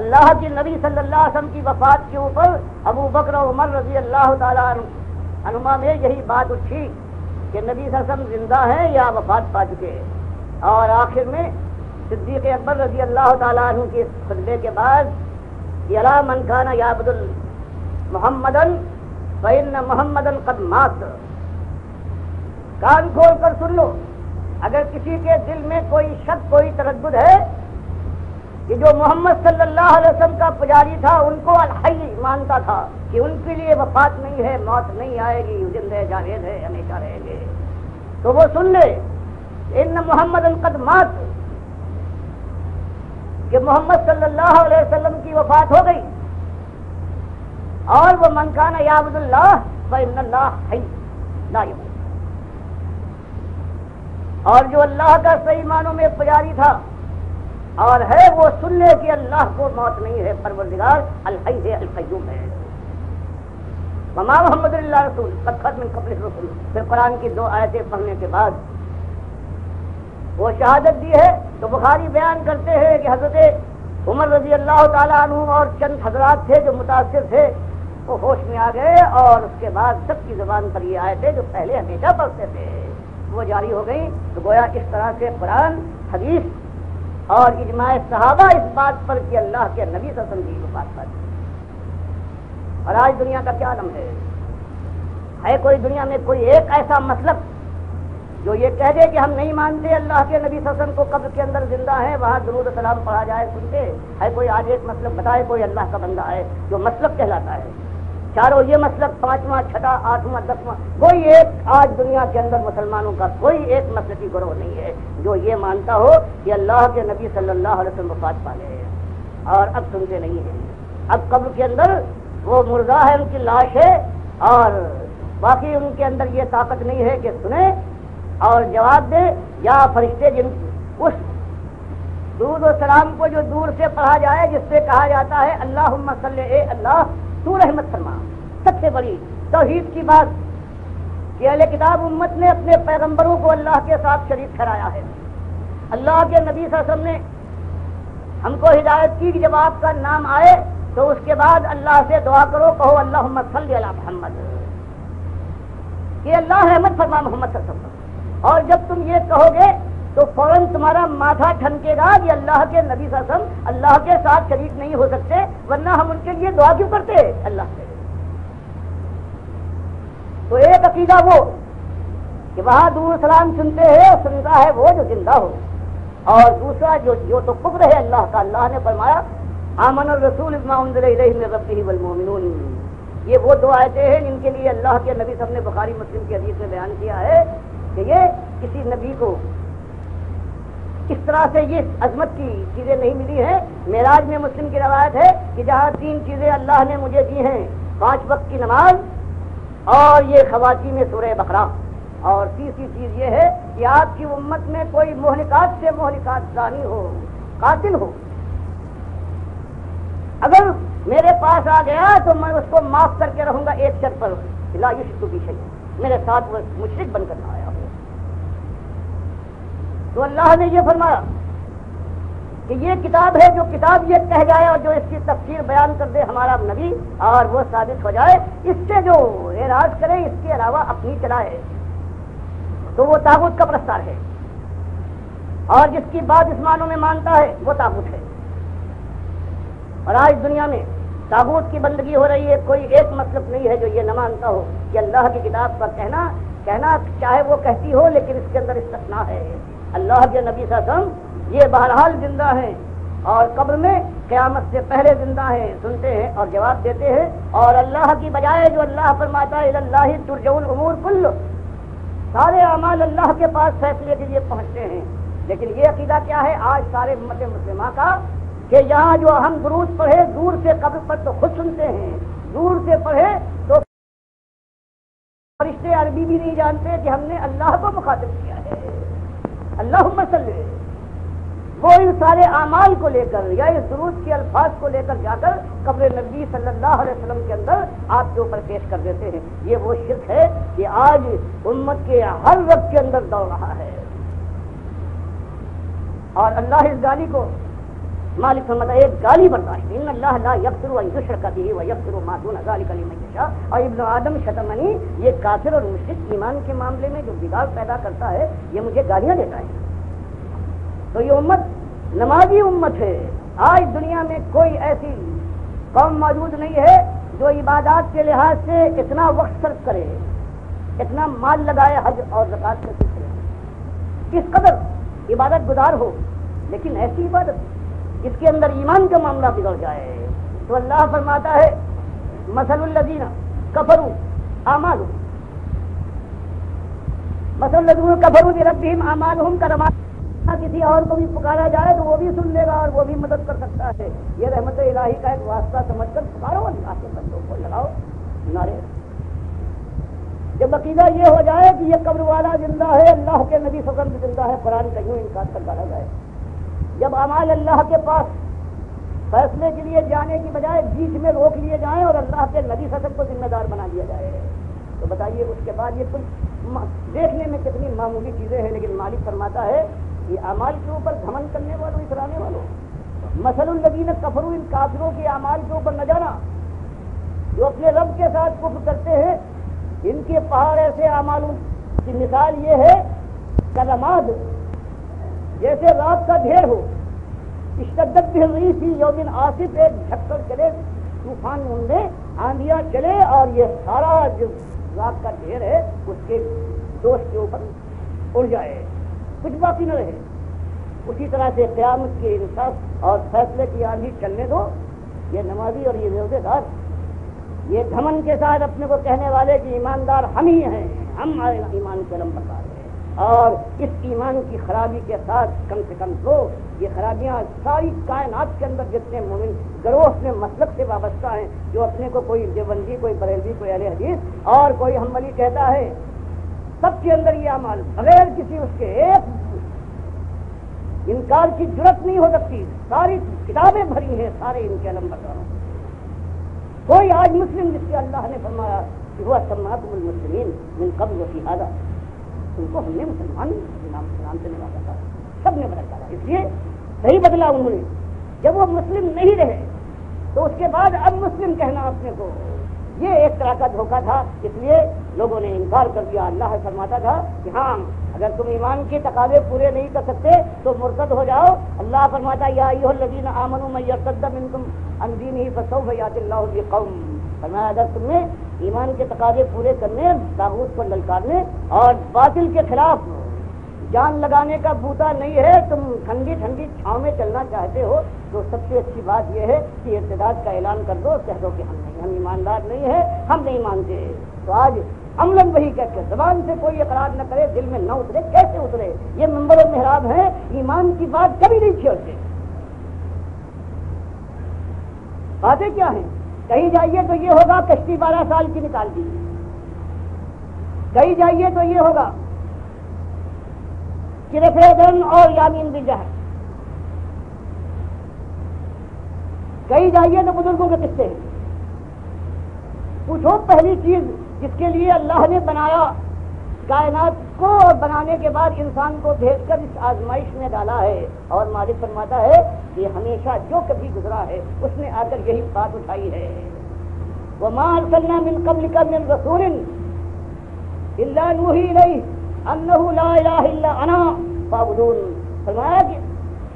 Speaker 1: اللہ کے نبی صلی اللہ علیہ وسلم کی وفات کے اوپر ابو بکر و عمر رضی اللہ تعالیٰ عنہما میں یہی بات اٹھی کہ نبی صلی اللہ علیہ وسلم زندہ ہیں یا وفات پا چکے ہیں. اور آخر میں صدیق اکبر رضی اللہ تعالیٰ عنہ کے خطبے کے بعد یلا من کان یعبد محمدن فإن محمدن قد مات. کان کھول کر سن لو، اگر کسی کے دل میں کوئی شک، کوئی تردد ہے کہ جو محمد صلی اللہ علیہ وسلم کا پجاری تھا ان کو الحی مانتا تھا کہ ان کے لیے وفات نہیں ہے، موت نہیں آئے گی، زندہ جاوید ہے، ہمیشہ رہیں گے، تو وہ سن لے ان محمد قد مات، کہ محمد صلی اللہ علیہ وسلم کی وفات ہو گئی. اور وہ من کان یعبد اللہ فإن اللہ حی لا یموت، اور جو اللہ کا صحیح معنوں میں پجاری تھا اور ہے وہ سن لے کہ اللہ کو موت نہیں ہے، پروردگار الحی ہے، القیوم ہے. وما محمد اللہ رسول قد خلت من قبلہ الرسل. پھر قرآن کی دو آیتیں پڑھنے کے بعد وہ شہادت دی ہے. تو بخاری بیان کرتے ہیں کہ حضرت عمر رضی اللہ تعالیٰ عنہ اور چند حضرات تھے جو متاثر تھے، وہ ہوش میں آ گئے، اور اس کے بعد سب کی زبان پر یہ آیتیں جو پہلے ہمیشہ پڑھتے تھے وہ جاری ہو گئی. تو گویا اس طرح سے قرآن، حدیث اور اجماع صحابہ اس بات پر کہ اللہ کے نبی صلی اللہ علیہ وسلم کی وفات پر. اور آج دنیا کا کیا عالم ہے کوئی دنیا میں کوئی ایک ایسا مسلک جو یہ کہہ دے کہ ہم نہیں مانتے اللہ کے نبی صلی اللہ علیہ وسلم کو قبر کے اندر زندہ ہے، وہاں درود و سلام پڑھا جائے سنتے ہے؟ کوئی آج ایک مسلک بتائے کوئی اللہ کا بندہ ہے جو مسلک کہلاتا ہے؟ چاروں یہ مسلک، پانچواں، چھٹا، آٹھواں، دسواں، کوئی ایک آج دنیا کے اندر مسلمانوں کا کوئی ایک مسلکی گروہ نہیں ہے جو یہ مانتا ہو کہ اللہ کے نبی صلی اللہ علیہ وسلم وفات پا گئے اور اب سنتے نہیں ہیں. اب قبر کے اندر وہ مردہ ہے، ان کی لاش ہے، اور باقی ان کے اندر یہ طاقت نہیں ہے کہ سنیں اور جواب دے، یا فرشتے جن اس درود و سلام کو جو دور سے پڑھا جائے، جس سے کہا جاتا ہے اللہم صلی، اے اللہ تو رحمت فرما. سب سے بڑی توحید کی بات کہ اہل کتاب امت نے اپنے پیغمبروں کو اللہ کے ساتھ شریک ٹھہرایا ہے. اللہ کے نبی صلی اللہ علیہ وسلم نے ہم کو ہدایت کی کہ جب آپ کا نام آئے تو اس کے بعد اللہ سے دعا کرو، کہو اللہم صلی علی محمد، کہ اللہ رحمت فرما محمد صلی اللہ علیہ وسلم. اور جب تم یہ کہو گے تو فوراً تمہارا ماتھا ٹھنکے گا کہ اللہ کے نبی صلی اللہ علیہ وسلم اللہ کے ساتھ شریک نہیں ہو سکتے، ورنہ ہم ان کے لیے دعا کیوں کرتے اللہ سے؟ تو ایک عقیدہ وہ کہ وہاں دور سلام سنتے ہیں اور سنتا ہے وہ جو زندہ ہو، اور دوسرا جو تو کفر ہے اللہ کا. اللہ نے فرمایا آمن الرسول بما انزل الیہ من ربہ والمؤمنون. یہ وہ دو آیتیں ہیں جن کے لیے اللہ کے نبی صاحب نے بخاری مسلم کی حدیث میں بیان کیا ہے کہ یہ کسی نبی کو اس طرح سے یہ عظمت کی چیزیں نہیں ملی ہیں. معراج میں مسلم کی روایت ہے کہ جہاں 3 چیزیں اللہ نے مجھے دی ہیں، 5 وقت کی نماز اور یہ خواتین میں سورہ بقرہ، اور تیسری چیز یہ ہے کہ آپ کی امت میں کوئی مہلکات سے مہلکات زانی ہو، قاتل ہو، اگر میرے پاس آ گیا تو میں اس کو معاف کر کے رہوں گا ایک شرط پر، لا یشرک بی شیئا، میرے ساتھ وہ مشرک بن کر نہ آیا ہو. تو اللہ نے یہ فرمایا کہ یہ کتاب ہے، جو کتاب یہ کہہ جائے اور جو اس کی تفسیر بیان کر دے ہمارا نبی اور وہ ثابت ہو جائے، اس سے جو اعراض کرے اس کے علاوہ اپنی چلائے تو وہ طاغوت کا پرستار ہے، اور جس کی بات اس معنوں میں مانتا ہے وہ طاغوت ہے. اور آج دنیا میں طاغوت کی بندگی ہو رہی ہے. کوئی ایک مطلب نہیں ہے جو یہ نہ مانتا ہو کہ اللہ کی کتاب کا کہنا چاہے وہ کہتی ہو لیکن اس کے اندر استثناء ہے. اللہ کے نبی صلی اللہ علیہ وسلم یہ بہرحال زندہ ہیں اور قبر میں قیامت سے پہلے زندہ ہیں، سنتے ہیں اور جواب دیتے ہیں. اور اللہ کی بجائے جو اللہ فرماتا ہے اللہ ترجع الامور کل، سارے اعمال اللہ کے پاس فیصلے کے لیے پہنچتے ہیں. لیکن یہ عقیدہ کیا ہے آج سارے امت مسلمہ کا کہ یہاں جو ہم درود پڑھے دور سے قبر پر تو خود سنتے ہیں، دور سے پڑھے تو فرشتے عربی بھی نہیں جانتے کہ ہم نے اللہ کو مخاطب کیا ہے. اللہم صلی، وہ ان سارے اعمال کو لے کر یا اس درود کے الفاظ کو لے کر جا کر قبر نبی صلی اللہ علیہ وسلم کے اندر آپ کے اوپر پیش کر دیتے ہیں. یہ وہ شرک ہے کہ آج امت کے ہر وقت کے اندر دوڑ رہا ہے. اور اللہ اس گالی کو مالک فرماتا ہے ایک گالی برداشت، ان اللہ لا یغفر ان یشرک به ویغفر ما دون ذلک لمن یشاء. اور ابن آدم شتمنی، یہ کافر اور مشرک ایمان کے معاملے میں جو بگاڑ پیدا کرتا ہے یہ مجھے گالیاں دیتا ہے. تو یہ امت نمازی امت ہے. آج دنیا میں کوئی ایسی قوم موجود نہیں ہے جو عبادات کے لحاظ سے اتنا وقت صرف کرے، اتنا مال لگائے حج اور زکوٰۃ کے سلسلے، اس قدر عبادت گزار ہو، لیکن ایسی عبادت اس کے اندر ایمان کا معاملہ بگڑ جائے. تو اللہ فرماتا ہے مثل الذین کفروا اعمالهم، مثل الذین کفروا بربہم اعمالهم کرماد، کسی اور کو بھی پکارا جائے تو وہ بھی سن لے گا اور وہ بھی مدد کر سکتا ہے. یہ رحمت الہی کا ایک واسطہ سمجھ کر پکارو اللہ کے بندوں کو، لگاؤ نعرے. جب عقیدہ یہ ہو جائے کہ یہ قبر والا زندہ ہے، اللہ کے نبی صلی اللہ علیہ وسلم زندہ ہے، قرآن کا یوں انکار کر ڈالا جائے. جب اعمال اللہ کے پاس فیصلے کے لیے جانے کی بجائے بیچ میں روک لیے جائیں اور اللہ کے نبی صلی اللہ علیہ وسلم کو ذمہ دار بنا دیا جائے، تو بتائیے اس کے بعد یہ کچھ دیکھنے میں کتنی معمولی چیزیں ہیں. لیکن مالک فرماتا ہے یہ اعمال کے اوپر گھمنڈ کرنے والوں، اترانے والوں، مثل الذین کفروا، ان کافروں کے اعمال کے اوپر نہ جانا جو اپنے رب کے ساتھ کفر کرتے ہیں. ان کے پہاڑ ایسے اعمالوں کی مثال یہ ہے کلماد، جیسے رات کا ڈھیر ہو، اشتدت بہ الریح فی یوم عاصف، ایک جھکڑ چلے، طوفان منڈے، آندھیاں چلے اور یہ سارا جو رات کا ڈھیر ہے اس کے دوست کے اوپر اڑ جائے، کچھ باقی نہ رہے. اسی طرح سے قیامت کے انصاف اور فیصلے کی آندھی چلنے دو. یہ نمازی اور یہ روزے دار یہ گھمن کے ساتھ اپنے کو کہنے والے کہ ایماندار ہم ہی ہیں، ہم ایمان کے لمبردار ہیں، اور اس ایمان کی خرابی کے ساتھ کم سے کم دو یہ خرابیاں ساری کائنات کے اندر جتنے مومن گروہ اپنے مسلک سے وابستہ ہیں، جو اپنے کو کوئی دیوبندی، کوئی بریلوی، کوئی اہل حدیث اور کوئی حنبلی کہتا ہے، سب کے اندر یہ اعمال بغیر کسی اس کے ایک انکار کی جرت نہیں ہو سکتی. ساری کتابیں بھری ہیں سارے ان کے علمبرداروں. کوئی آج مسلم جس کے اللہ نے فرمایا کہ وہ سماکم المسلمین من قبل وفی ھذا، ان کو ہم نے مسلمان نام سلام سے نوازا تھا، سب نے بدل ڈالا. اس لیے صحیح بدلا انہوں نے. جب وہ مسلم نہیں رہے تو اس کے بعد اب مسلم کہنا اپنے کو یہ ایک طرح کا دھوکہ تھا. اس لیے لوگوں نے انکار کر دیا. اللہ فرماتا تھا کہ ہاں اگر تم ایمان کے تقاضے پورے نہیں کر سکتے تو مرتد ہو جاؤ. اللہ فرماتا یا ایھا الذین آمنوا من یرتد منکم عن دینہ فسوف یأتی اللہ بقوم فرمایا اگر تم نے ایمان کے تقاضے پورے کرنے، طاغوت کو للکارنے اور باطل کے خلاف جان لگانے کا بوتا نہیں ہے، تم ٹھنڈی ٹھنڈی چھاؤں میں چلنا چاہتے ہو، تو سب سے اچھی بات یہ ہے کہ ارتداد کا اعلان کر دو، کہہ دو کہ ہم ایماندار نہیں ہیں، ہم نہیں مانتے۔ تو آج عملاً وہی کہہ کے زبان سے کوئی اقرار نہ کرے، دل میں نہ اترے، کیسے اترے؟ یہ منبر و محراب ہیں، ایمان کی بات کبھی نہیں چھوڑتے۔ باتیں کیا ہیں؟ کہیں جائیے تو یہ ہوگا کشتی 12 سال کی نکال دی، کہیں جائیے تو یہ ہوگا رفیدن اور یامین بجہر، کہیں جائیے تو بزرگوں کے قصے ہیں۔ پوچھو پہلی چیز جس کے لیے اللہ نے بنایا کائنات کو، اور بنانے کے بعد انسان کو بھیج کر اس آزمائش میں ڈالا ہے، اور مالک فرماتا ہے کہ ہمیشہ جو کبھی گزرا ہے اس نے آ کر یہی بات اٹھائی ہے، وَمَا أَرْسَلْنَا مِن قَبْلِكَ مِن رَسُولٍ إِلَّا نُوحِي إِلَيْهِ أَنَّهُ لَا إِلَٰهَ إِلَّا أَنَا فَاعْبُدُونِ۔ فرمایا کہ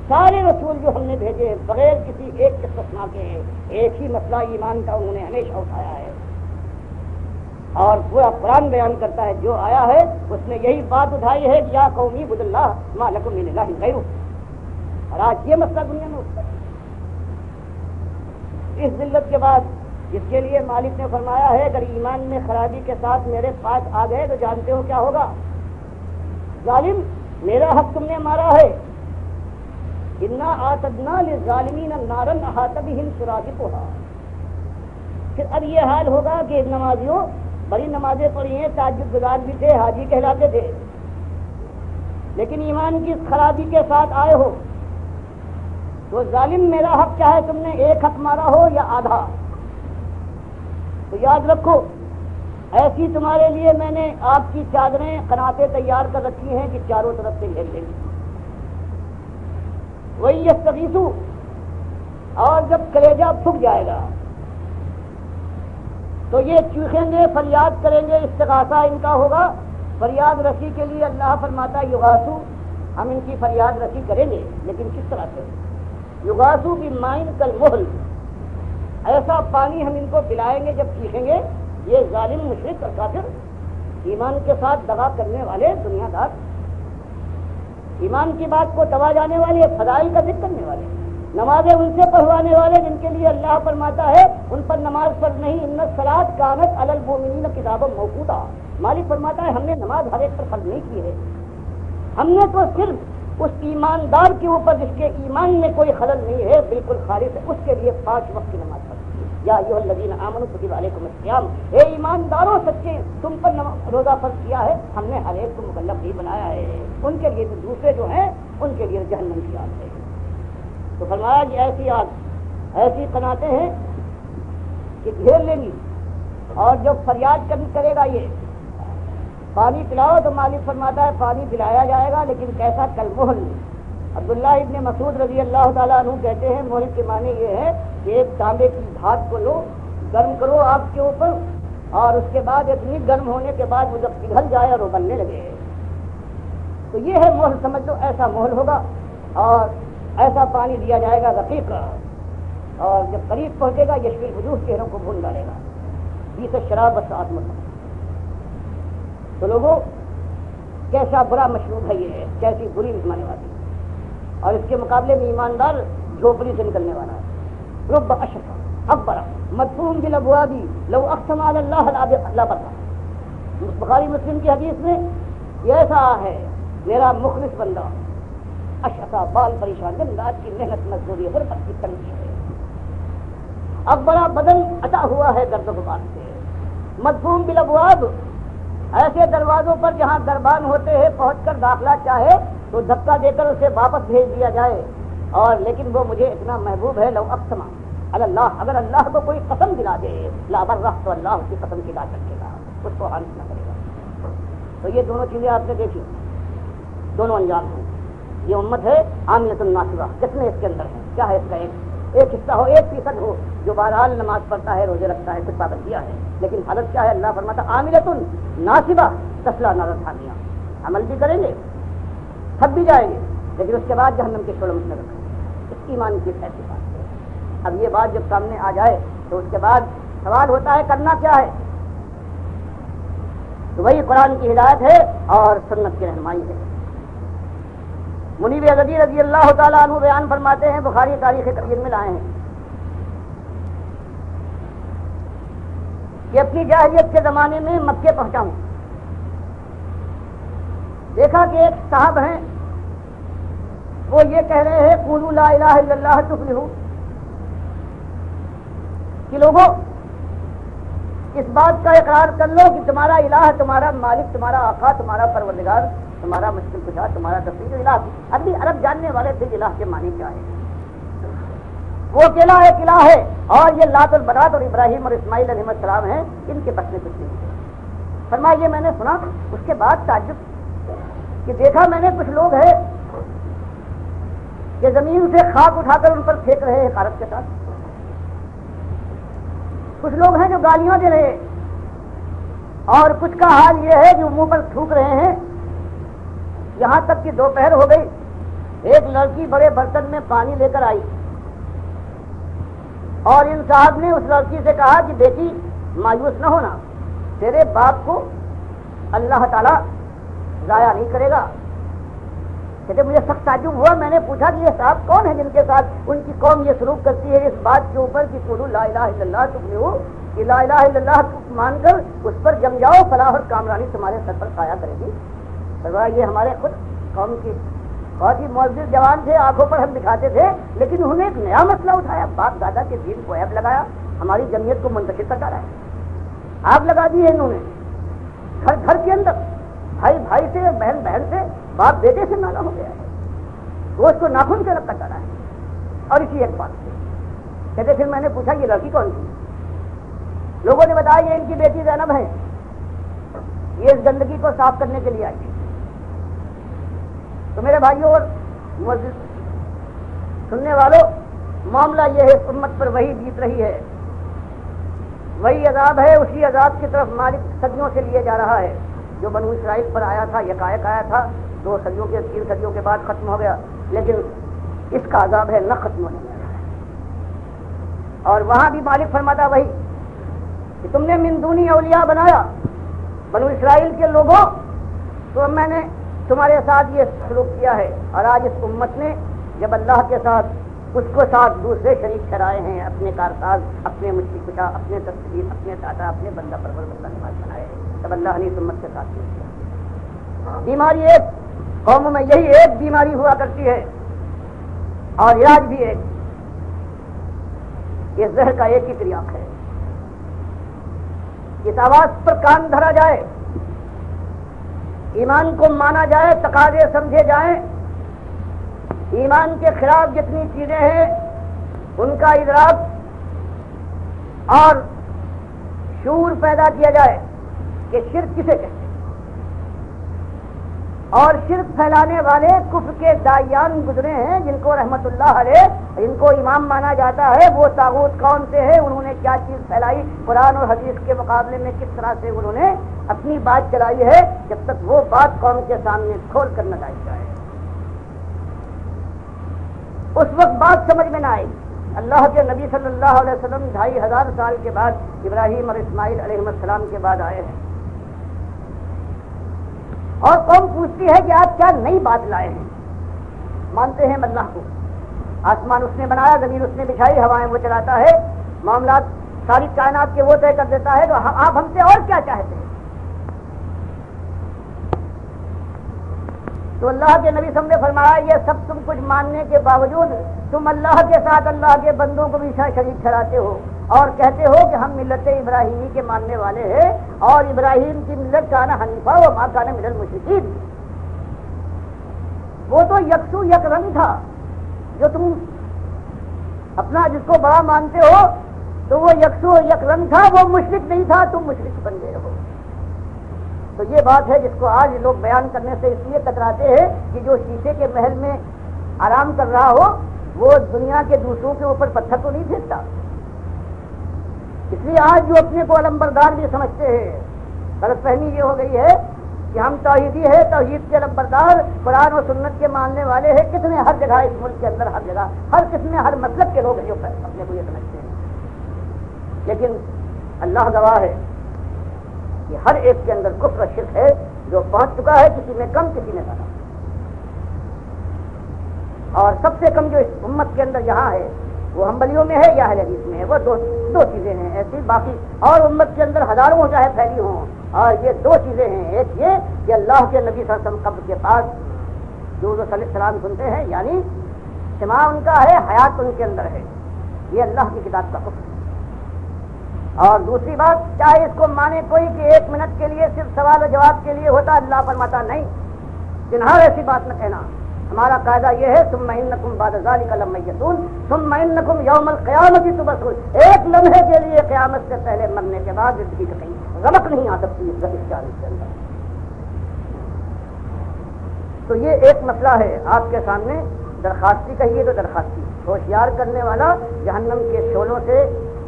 Speaker 1: سارے رسول جو ہم نے بھیجے بغیر کسی ایک استثناء کے ایک ہی مسئلہ ایمان کا انہوں نے ہمیشہ اٹھایا ہے، اور پورا قرآن بیان کرتا ہے جو آیا ہے اس نے یہی بات اٹھائی ہے کہ یا قومی عبدوا اللہ ما لکم من الہ غیرہ، اور آج یہ مسئلہ دنیا میں اٹھتا ہے۔ اس ذلت کے بعد جس کے لیے مالک نے فرمایا ہے اگر ایمان میں خرابی کے ساتھ میرے پاس آ گئے تو جانتے ہو کیا ہوگا؟ ظالم میرا حق تم نے مارا ہے، انا اعتدنا للظالمین نارا احاط بهم سرادقها۔ پھر اب یہ حال ہوگا کہ نمازیوں بڑی نمازیں پڑھی ہیں، تہجد گزار بھی تھے، حاجی کہلاتے تھے، لیکن ایمان کی خرابی کے ساتھ آئے ہو تو ظالم میرا حق چاہے تم نے ایک حق مارا ہو یا آدھا، تو یاد رکھو ایسی تمہارے لیے میں نے آپ کی چادریں قناتیں تیار کر رکھی ہیں کہ چاروں طرف سے گھیر لیں گی۔ وہی یستغیثوا، اور جب کلیجہ پھک جائے گا تو یہ چیخیں گے، فریاد کریں گے، استغاثہ ان کا ہوگا۔ فریاد رسی کے لیے اللہ فرماتا ہے یغاثوا، ہم ان کی فریاد رسی کریں گے، لیکن کس طرح سے؟ یغاثوا بماء کالمہل، ایسا پانی ہم ان کو پلائیں گے جب چیخیں گے۔ یہ ظالم مشرک اور کافر، ایمان کے ساتھ دغا کرنے والے دنیا دار، ایمان کی بات کو دبا جانے والے، فضائل کا ذکر کرنے والے، نمازیں ان سے پڑھوانے والے جن کے لیے اللہ فرماتا ہے ان پر نماز فرض نہیں، ان الصلاۃ کانت علی المؤمنین کتابا موقوتا۔ مالک فرماتا ہے ہم نے نماز ہر ایک پر فرض نہیں کی ہے، ہم نے تو صرف اس ایماندار کے اوپر جس کے ایمان میں کوئی خلل نہیں ہے، بالکل خالص ہے، اس کے لیے 5 وقت کی نماز فرض کی۔ یا ایھا الذین آمنوا کتب علیکم الصیام، اے ایمانداروں سچے تم پر روزہ فرض کیا ہے، ہم نے ہر ایک کو مکلف نہیں بنایا ہے۔ ان کے لیے تو دوسرے جو ہیں ان کے لیے جہنم کی آگ ہے۔ تو فرمایا کہ ایسی آگ، ایسی قناتیں ہیں کہ گھیر لیں گی، اور جب فریاد کرے گا یہ پانی پلاؤ تو مالک فرماتا ہے پانی پلایا جائے گا، لیکن کیسا؟ کالمہل۔ عبداللہ ابن مسعود رضی اللہ تعالیٰ عنہ کہتے ہیں مہل کے معنی یہ ہے کہ ایک تانبے کی دھات کو لو، گرم کرو آگ کے اوپر، اور اس کے بعد اتنی گرم ہونے کے بعد وہ جب پگھل جائے اور وہ بننے لگے، تو یہ ہے مہل، سمجھ لو ایسا مہل ہوگا، اور ایسا پانی دیا جائے گا رقیق، اور جب قریب پہنچے گا یشفی الوجوہ، چہروں کو بھون ڈالے گا۔ یہ تو شراب وساعت مطلب، تو لوگوں کیسا برا مشروب ہے یہ، کیسی بری مزمانے والی، اور اس کے مقابلے میں ایماندار جھوپڑی سے نکلنے والا ہے۔ رب اشرف اکبر مدفون بالابواب لو اقسم علی اللہ لابرہ۔ بخاری مسلم کی حدیث میں یہ ایسا ہے میرا مخلص بندہ، اشعثا بال پریشان، دن رات کی محنت مزدوری، غربت کی تنگی ہے، اب بڑا بدن عطا ہوا ہے گرد و غبار سے، مدفون بالابواب، ایسے دروازوں پر جہاں دربان ہوتے ہیں پہنچ کر داخلہ چاہے تو دھکا دے کر اسے واپس بھیج دیا جائے، اور لیکن وہ مجھے اتنا محبوب ہے، لو اقسم علی اللہ، اگر اللہ کو کوئی قسم دلا دے لابرہ، تو اللہ اس کی قسم کھلا سکے گا، اس کو حانث نہ کرے گا۔ تو یہ دونوں چیزیں آپ نے دیکھی، دونوں انجام ہیں۔ یہ امت ہے عاملۃ الناصبہ، کتنے اس کے اندر ہیں؟ کیا ہے اس کا ایک حصہ ہو، 1% ہو جو بہرحال نماز پڑھتا ہے، روزے رکھتا ہے، کچھ پابندیاں ہیں، لیکن حالت کیا ہے؟ اللہ فرماتا عاملۃ ناصبہ تصلیٰ نارا حامیہ، عمل بھی کریں گے، تھک بھی جائیں گے، لیکن اس کے بعد جہنم کے شعلوں میں رکھیں گے۔ اس ایمان کی ایسی بات ہے۔ اب یہ بات جب سامنے آ جائے تو اس کے بعد سوال ہوتا ہے کرنا کیا ہے؟ تو وہی قرآن کی ہدایت ہے اور سنت کی رہنمائی ہے۔ منیب غزی رضی اللہ تعالیٰ عنہ بیان فرماتے ہیں، بخاری تاریخ کبیر میں لائے ہیں کہ اپنی جاہلیت کے زمانے میں مکے پہنچا ہوں، دیکھا کہ ایک صاحب ہیں وہ یہ کہہ رہے ہیں قولوا لا الہ الا اللہ تفلحوا، کہ لوگوں اس بات کا اقرار کر لو کہ تمہارا الہ، تمہارا مالک، تمہارا آقا، تمہارا پروردگار، تمہارا مشکل کشا، تمہارا تفریح الہ۔ ابھی عرب جاننے والے تھے الہ کے معنی کیا ہے، وہ اکیلا ایک الہ ہے، اور یہ لات اور برات اور ابراہیم اور اسماعیل علیہ السلام ہیں، ان کے بس میں کچھ نہیں۔ فرمایا یہ میں نے سنا، اس کے بعد تعجب کہ دیکھا میں نے کچھ لوگ ہیں کہ زمین سے خاک اٹھا کر ان پر پھینک رہے ہیں حقارت کے ساتھ، کچھ لوگ ہیں جو گالیاں دے رہے ہیں، اور کچھ کا حال یہ ہے جو منہ پر تھوک رہے ہیں۔ یہاں تک کہ دوپہر ہو گئی، ایک لڑکی بڑے برتن میں پانی لے کر آئی، اور ان صاحب نے اس لڑکی سے کہا کہ بیٹی مایوس نہ ہونا، تیرے باپ کو اللہ تعالیٰ ضائع نہیں کرے گا۔ کہتے مجھے سخت تعجب ہوا، میں نے پوچھا کہ یہ صاحب کون ہے جن کے ساتھ ان کی قوم یہ سلوک کرتی ہے اس بات کے اوپر کہ قولوا لا الہ الا اللہ تفلحوا، کہ لا الہ الا اللہ مان کر اس پر جم جاؤ، فلاح اور کامرانی تمہارے سر پر سایہ کرے گی۔ یہ ہمارے خود قوم کی بہت ہی معزز جوان تھے، آنکھوں پر ہم دکھاتے تھے، لیکن انہوں نے ایک نیا مسئلہ اٹھایا، باپ دادا کے دین کو عیب لگایا، ہماری جمعیت کو منتشر کر ڈالا ہے، آگ لگا دی ہے انہوں نے گھر گھر کے اندر، بھائی بھائی سے، بہن بہن سے، باپ بیٹے سے نالا ہو گیا ہے، گوشت کو ناخن سے رکھ کر ڈالا ہے۔ اور اسی ایک بات سے کہتے پھر میں نے پوچھا یہ لڑکی کون تھی؟ لوگوں نے بتایا یہ ان کی بیٹی زینب ہے، یہ اس گندگی کو صاف کرنے کے لیے آئی تھی۔ تو میرے بھائیوں اور سننے والوں، معاملہ یہ ہے اس امت پر وہی بیت رہی ہے، وہی عذاب ہے، اسی عذاب کی طرف مالک صدیوں سے لیے جا رہا ہے جو بنو اسرائیل پر آیا تھا، یکایک آیا تھا، 2 صدیوں کے 3 صدیوں کے بعد ختم ہو گیا، لیکن اس کا عذاب ہے نہ ختم ہونے والا ہے۔ اور وہاں بھی مالک فرماتا وہی کہ تم نے من دونی اولیاء بنایا بنو اسرائیل کے لوگوں، تو اب میں نے تمہارے ساتھ یہ سلوک کیا ہے۔ اور آج اس امت نے جب اللہ کے ساتھ اس کو ساتھ دوسرے شریک ٹھہرائے ہیں، اپنے کارساز، اپنے مشکل کشا، اپنے تصویر، اپنے دادا، اپنے بندہ پرور بندہ نماز بنائے، تب اللہ نے اس امت کے ساتھ کیا۔ بیماری ایک قوم میں یہی ایک بیماری ہوا کرتی ہے، اور علاج بھی ایک، یہ زہر کا ایک ہی طریق ہے، اس آواز پر کان دھرا جائے، ایمان کو مانا جائے، تقاضے سمجھے جائیں، ایمان کے خلاف جتنی چیزیں ہیں ان کا ادراک اور شعور پیدا کیا جائے کہ شرک کسے کہتے ہیں، اور شرک پھیلانے والے کفر کے داعیان گزرے ہیں جن کو رحمت اللہ علیہ، جن کو امام مانا جاتا ہے، وہ طاغوت کون سے ہیں، انہوں نے کیا چیز پھیلائی، قرآن اور حدیث کے مقابلے میں کس طرح سے انہوں نے اپنی بات چلائی ہے، جب تک وہ بات قوم کے سامنے کھول کر نہ لائی جائے اس وقت بات سمجھ میں نہ آئے گی۔ اللہ کے نبی صلی اللہ علیہ وسلم 2500 سال کے بعد ابراہیم اور اسماعیل علیہ السلام کے بعد آئے ہیں، اور قوم پوچھتی ہے کہ آپ کیا نئی بات لائے ہیں؟ مانتے ہیں اللہ کو، آسمان اس نے بنایا، زمین اس نے بچھائی، ہوائیں وہ چلاتا ہے، معاملات ساری کائنات کے وہ طے کر دیتا ہے، تو آپ ہم سے اور کیا چاہتے ہیں؟ تو اللہ کے نبی صلی اللہ علیہ وسلم نے فرمایا یہ سب تم کچھ ماننے کے باوجود تم اللہ کے ساتھ اللہ کے بندوں کو بھی شریک ٹھہراتے ہو، اور کہتے ہو کہ ہم ملت ابراہیمی کے ماننے والے ہیں، اور ابراہیم کی ملت کان حنیفہ و ما کان من المشرکین، وہ تو یکسو یک رنگ تھا، جو تم اپنا جس کو بڑا مانتے ہو تو وہ یکسو یک رنگ تھا، وہ مشرک نہیں تھا، تم مشرک بن گئے ہو۔ تو یہ بات ہے جس کو آج لوگ بیان کرنے سے اس لیے کتراتے ہیں کہ جو شیشے کے محل میں آرام کر رہا ہو وہ دنیا کے دوسروں کے اوپر پتھر تو نہیں پھینکتا، اس لیے آج جو اپنے کو علمبردار بھی سمجھتے ہیں، غلط فہمی یہ ہو گئی ہے کہ ہم توحیدی ہے، توحید کے علمبردار، قرآن و سنت کے ماننے والے ہیں، کتنے ہر جگہ اس ملک کے اندر، ہر جگہ، ہر قسم میں، ہر مطلب کے لوگ ہیں جو اپنے کو یہ سمجھتے ہیں، لیکن اللہ گواہ ہے کہ ہر ایک کے اندر کفر و شرک ہے جو پہنچ چکا ہے، کسی میں کم کسی میں زیادہ. اور سب سے کم جو اس امت کے اندر یہاں ہے وہ حنبلیوں میں ہے یا اہل حدیث میں ہے. وہ دو چیزیں ہیں ایسی، باقی اور امت کے اندر ہزاروں چاہے پھیلی ہوں، اور یہ دو چیزیں ہیں. ایک یہ کہ اللہ کے نبی صلی اللہ علیہ وسلم قبر کے پاس جو صلی اللہ علیہ وسلم سنتے ہیں، یعنی سماع ان کا ہے، حیات ان کے اندر ہے. یہ اللہ کی کتاب کا حکم. اور دوسری بات، چاہے اس کو مانے کوئی کہ 1 منٹ کے لیے صرف سوال و جواب کے لیے ہوتا، اللہ فرماتا نہیں، جنہاں ایسی بات نہ کہنا. ہمارا قاعدہ یہ ہے ثم انکم بعد ذلک لمیتون ثم انکم یوم القیامۃ تبعثون. ایک لمحے کے لیے قیامت سے پہلے مرنے کے بعد زندگی کا کہیں رمق نہیں آ سکتی اس چالیس کے اندر. تو یہ ایک مسئلہ ہے آپ کے سامنے. درخواستی کہیے تو درخواستی، ہوشیار کرنے والا، جہنم کے شعلوں سے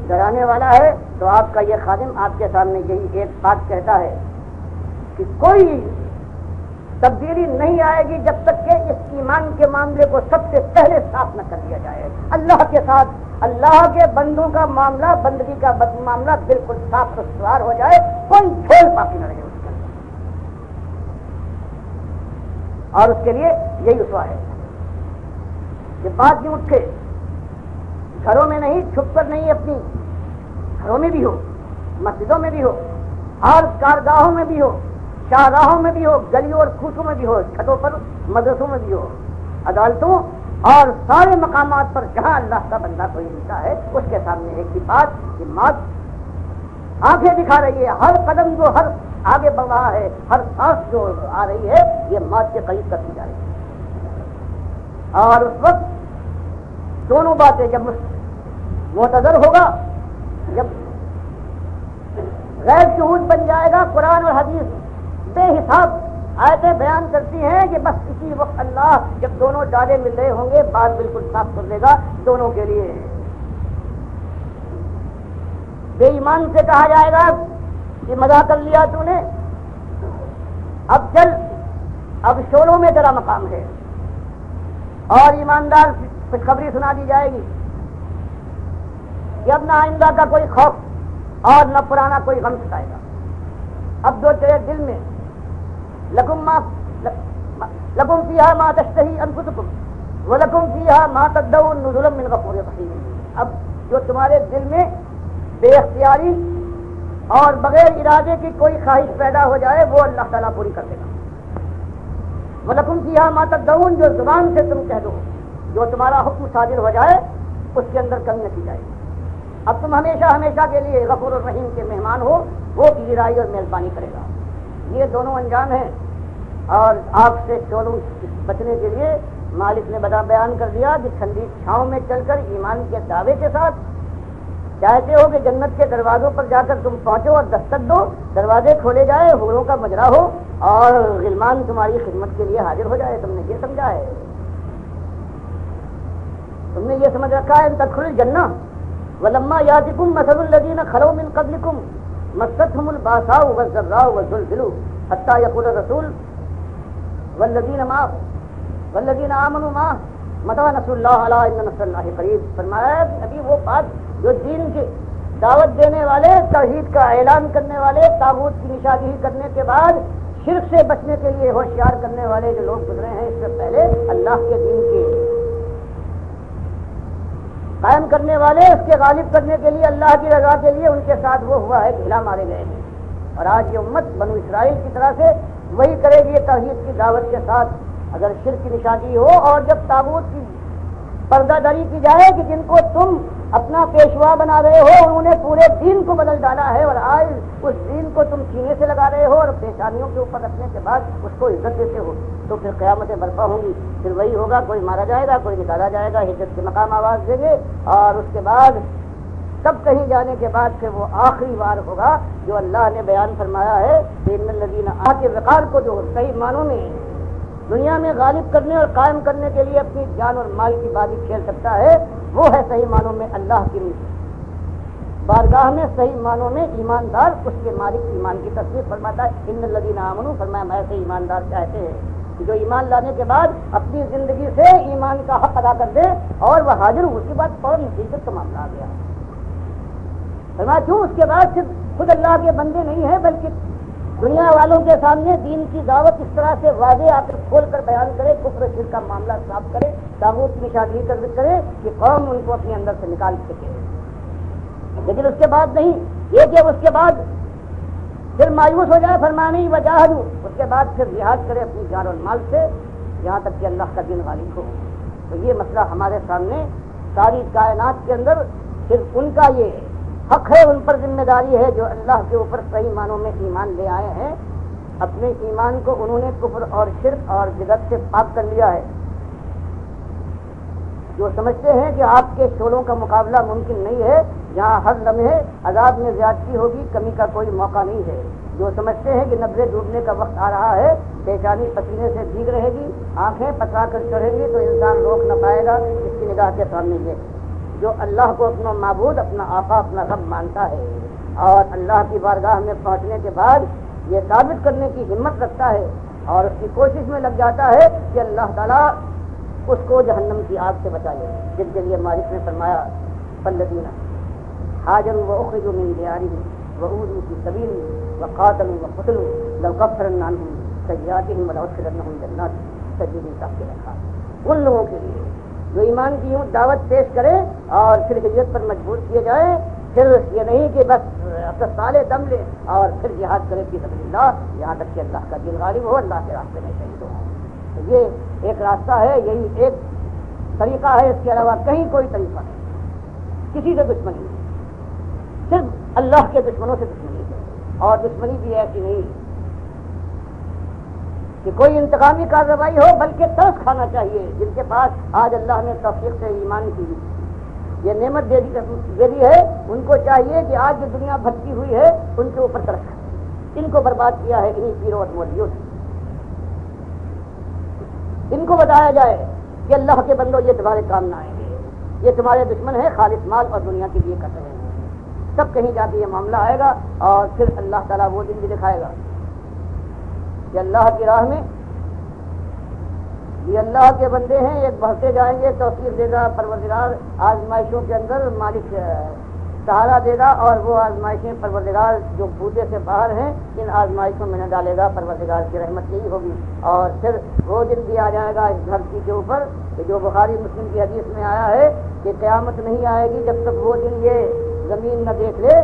Speaker 1: ڈرانے والا ہے. تو آپ کا یہ خادم آپ کے سامنے یہی ایک بات کہتا ہے کہ کوئی تبدیلی نہیں آئے گی جب تک کہ اس ایمان کے معاملے کو سب سے پہلے صاف نہ کر دیا جائے. اللہ کے ساتھ اللہ کے بندوں کا معاملہ، بندگی کا معاملہ بالکل صاف رستگار ہو جائے، کوئی جھول باقی نہ رہے اس کے اندر. اور اس کے لیے یہی اسوا ہے کہ بات یوں اٹھے، گھروں میں نہیں، چھپ کر نہیں، اپنی گھروں میں بھی ہو، مسجدوں میں بھی ہو، اور کارگاہوں میں بھی ہو، شاہراہوں میں بھی ہو، گلیوں اور کوچوں میں بھی ہو، چھتوں پر، مدرسوں میں بھی ہو، عدالتوں اور سارے مقامات پر جہاں اللہ کا بندہ کوئی ملتا ہے، اس کے سامنے ایک ہی بات کہ موت آنکھیں دکھا رہی ہے. ہر قدم جو ہر آگے بڑھ رہا ہے، ہر سانس جو آ رہی ہے، یہ موت کے قریب کرتی جا رہی ہے. اور اس وقت دونوں باتیں جب معتذر ہوگا، جب غیر شہود بن جائے گا، قرآن اور حدیث بے حساب آیتیں بیان کرتی ہیں کہ بس اسی وقت اللہ جب دونوں ڈالے مل رہے ہوں گے، بات بالکل صاف کر دے گا دونوں کے لیے. بے ایمان سے کہا جائے گا کہ مزہ کر لیا تو نے، اب چل، اب شعلوں میں تیرا مقام ہے. اور ایماندار خوشخبری سنا دی جائے گی کہ اب نہ آئندہ کا کوئی خوف اور نہ پرانا کوئی غم ستائے گا. اب جو تیرے دل میں لکم فیہا ما تشتہی انفسکم ولکم فیہا ما تدعون نزلا من غفور رحیم. اب جو تمہارے دل میں بے اختیاری اور بغیر ارادے کی کوئی خواہش پیدا ہو جائے، وہ اللہ تعالیٰ پوری کر دے گا. وَلَكُمْ فِيهَا مَا تَدَّعُونَ، جو زبان سے تم کہہ دو، جو تمہارا حکم صادر ہو جائے، اس کے اندر کمی نہ کی جائے. اب تم ہمیشہ ہمیشہ کے لیے غفور الرحیم کے مہمان ہو، وہ پذیرائی اور مہربانی کرے گا. یہ دونوں انجام ہیں. اور آگ سے شعلوں بچنے کے لیے مالک نے بیان کر دیا کہ ٹھنڈی چھاؤں میں چل کر ایمان کے دعوے کے ساتھ چاہتے ہو کہ جنت کے دروازوں پر جا کر تم پہنچو اور دستک دو، دروازے کھولے جائے، حوروں کا مجرا ہو اور غلمان تمہاری خدمت کے لیے حاضر ہو جائے. تم نے یہ سمجھا ہے، تم نے یہ سمجھ رکھا ہے تدخلوا الجنہ ولما یاتکم مثل الذین خلوا من قبلکم مستهم الباساء والضراء وزلزلوا حتى یقول الرسول والذین آمنوا معه متى نصر اللہ الا ان نصر اللہ قریب. فرمایا ابھی وہ بات جو دین کی دعوت دینے والے، توحید کا اعلان کرنے والے، طاغوت کی نشاندہی کرنے کے بعد شرک سے بچنے کے لیے ہوشیار کرنے والے جو لوگ گزرے ہیں، اس سے پہلے اللہ کے دین کے قائم کرنے والے، اس کے غالب کرنے کے لیے، اللہ کی رضا کے لیے ان کے ساتھ وہ ہوا ہے کہ ہلا مارے گئے ہیں. اور آج یہ امت بنو اسرائیل کی طرح سے وہی کرے گی توحید کی دعوت کے ساتھ. اگر شرک کی نشاندہی ہو اور جب طاغوت کی پردہ داری کی جائے کہ جن کو تم اپنا پیشوا بنا رہے ہو، انہوں نے پورے دین کو بدل ڈالا ہے اور آج اس دین کو تم سینے سے لگا رہے ہو اور پیشانیوں کے اوپر رکھنے کے بعد اس کو عزت دیتے ہو، تو پھر قیامتیں برپا ہوں گی. پھر وہی ہوگا، کوئی مارا جائے گا، کوئی نکالا جائے گا، ہجرت کے مقام آواز دیں گے، اور اس کے بعد سب کہیں جانے کے بعد پھر وہ آخری بار ہوگا جو اللہ نے بیان فرمایا ہے کہ ان الذین کے وقار کو جو صحیح معنوں میں دنیا میں غالب کرنے اور قائم کرنے کے لیے اپنی جان اور مال کی بازی کھیل سکتا ہے، وہ ہے صحیح معنوں میں اللہ کی بارگاہ میں صحیح معنوں میں ایماندار. اس کے مالک ایمان کی تصدیق فرماتا ہے ان الذین آمنوا، فرمایا میں سے ایماندار چاہتے ہیں جو ایمان لانے کے بعد اپنی زندگی سے ایمان کا حق ادا کر دے اور وہ حاضر ہو. اس کے بعد فوراً ہجرت کا معاملہ آ گیا. فرمایا کیوں؟ اس کے بعد صرف خود اللہ کے بندے نہیں ہیں بلکہ دنیا والوں کے سامنے دین کی دعوت اس طرح سے واضح آ کر کھول کر بیان کرے، کفر شرک کا معاملہ صاف کرے، طاغوت کی نشاندہی کرے کہ قوم ان کو اپنے اندر سے نکال سکے۔ لیکن اس کے بعد نہیں یہ کہ اس کے بعد پھر مایوس ہو جائے، فرمایا نہیں وجاہدوا، اس کے بعد پھر جہاد کرے اپنی جان اور مال سے یہاں تک کہ اللہ کا دین غالب ہو۔ تو یہ مسئلہ ہمارے سامنے ساری کائنات کے اندر صرف ان کا یہ حق ہے، ان پر ذمہ داری ہے جو اللہ کے اوپر صحیح معنوں میں ایمان لے آئے ہیں، اپنے ایمان کو انہوں نے کفر اور شرک اور بدعت سے پاک کر لیا ہے، جو سمجھتے ہیں کہ آپ کے شعلوں کا مقابلہ ممکن نہیں ہے، جہاں ہر لمحے عذاب میں زیادتی ہوگی، کمی کا کوئی موقع نہیں ہے، جو سمجھتے ہیں کہ نبضیں ڈوبنے کا وقت آ رہا ہے، پیشانی پسینے سے بھیگ رہے گی، آنکھیں پترا کر چڑھیں گی تو انسان روک نہ پائے گا، اس کی نگاہ کے سامنے یہ جو اللہ کو اپنا معبود، اپنا آقا، اپنا رب مانتا ہے اور اللہ کی بارگاہ میں پہنچنے کے بعد یہ ثابت کرنے کی ہمت رکھتا ہے اور اس کی کوشش میں لگ جاتا ہے کہ اللہ تعالیٰ اس کو جہنم کی آگ سے بچائے، جن کے لیے مالک نے فرمایا فالذین ہاجروا واخرجوا من دیارہم وأوذوا فی سبیلی وقاتلوا وقتلوا لأکفرن عنہم سیئاتہم ولأدخلنہم جنات تجری من تحتہا الانہار۔ ان لوگوں کے لیے جو ایمان کی یوں دعوت پیش کرے اور پھر ہجرت پر مجبور کیے جائے، پھر یہ نہیں کہ بس اپنا سالے دم لے اور پھر جہاد کرے فی سبیل اللہ، یہاں تک کہ اللہ کا دین غالب ہو، اللہ کے راستے میں شہید ہو۔ تو یہ ایک راستہ ہے، یہی ایک طریقہ ہے، اس کے علاوہ کہیں کوئی طریقہ نہیں، کسی سے دشمنی نہیں، صرف اللہ کے دشمنوں سے دشمنی ہے، اور دشمنی بھی ایسی نہیں کہ کوئی انتقامی کارروائی ہو، بلکہ ترس کھانا چاہیے جن کے پاس آج اللہ نے توفیق سے ایمان کی یہ نعمت دے دی ہے، ان کو چاہیے کہ آج جو دنیا بھٹکی ہوئی ہے ان کے اوپر ترس کھائے، ان کو برباد کیا ہے انہیں پیروں اور مولیوں نے، ان کو بتایا جائے کہ اللہ کے بندوں یہ تمہارے کام نہ آئیں گے، یہ تمہارے دشمن ہے، خالص مال اور دنیا کے لیے کر رہے ہیں، سب کہیں جا کے یہ معاملہ آئے گا اور پھر اللہ تعالیٰ وہ دن بھی دکھائے گا کہ اللہ کی راہ میں یہ اللہ کے بندے ہیں، ایک بڑھتے جائیں گے، توفیق دے گا پروردگار، آزمائشوں کے اندر مالک سہارا دے گا، اور وہ آزمائشیں پروردگار جو بوتے سے باہر ہیں ان آزمائشوں میں نہ ڈالے گا، پروردگار کی رحمت یہی ہوگی، اور پھر وہ دن بھی آ جائے گا اس دھرتی کے اوپر کہ جو بخاری مسلم کی حدیث میں آیا ہے کہ قیامت نہیں آئے گی جب تک وہ دن یہ زمین نہ دیکھ لے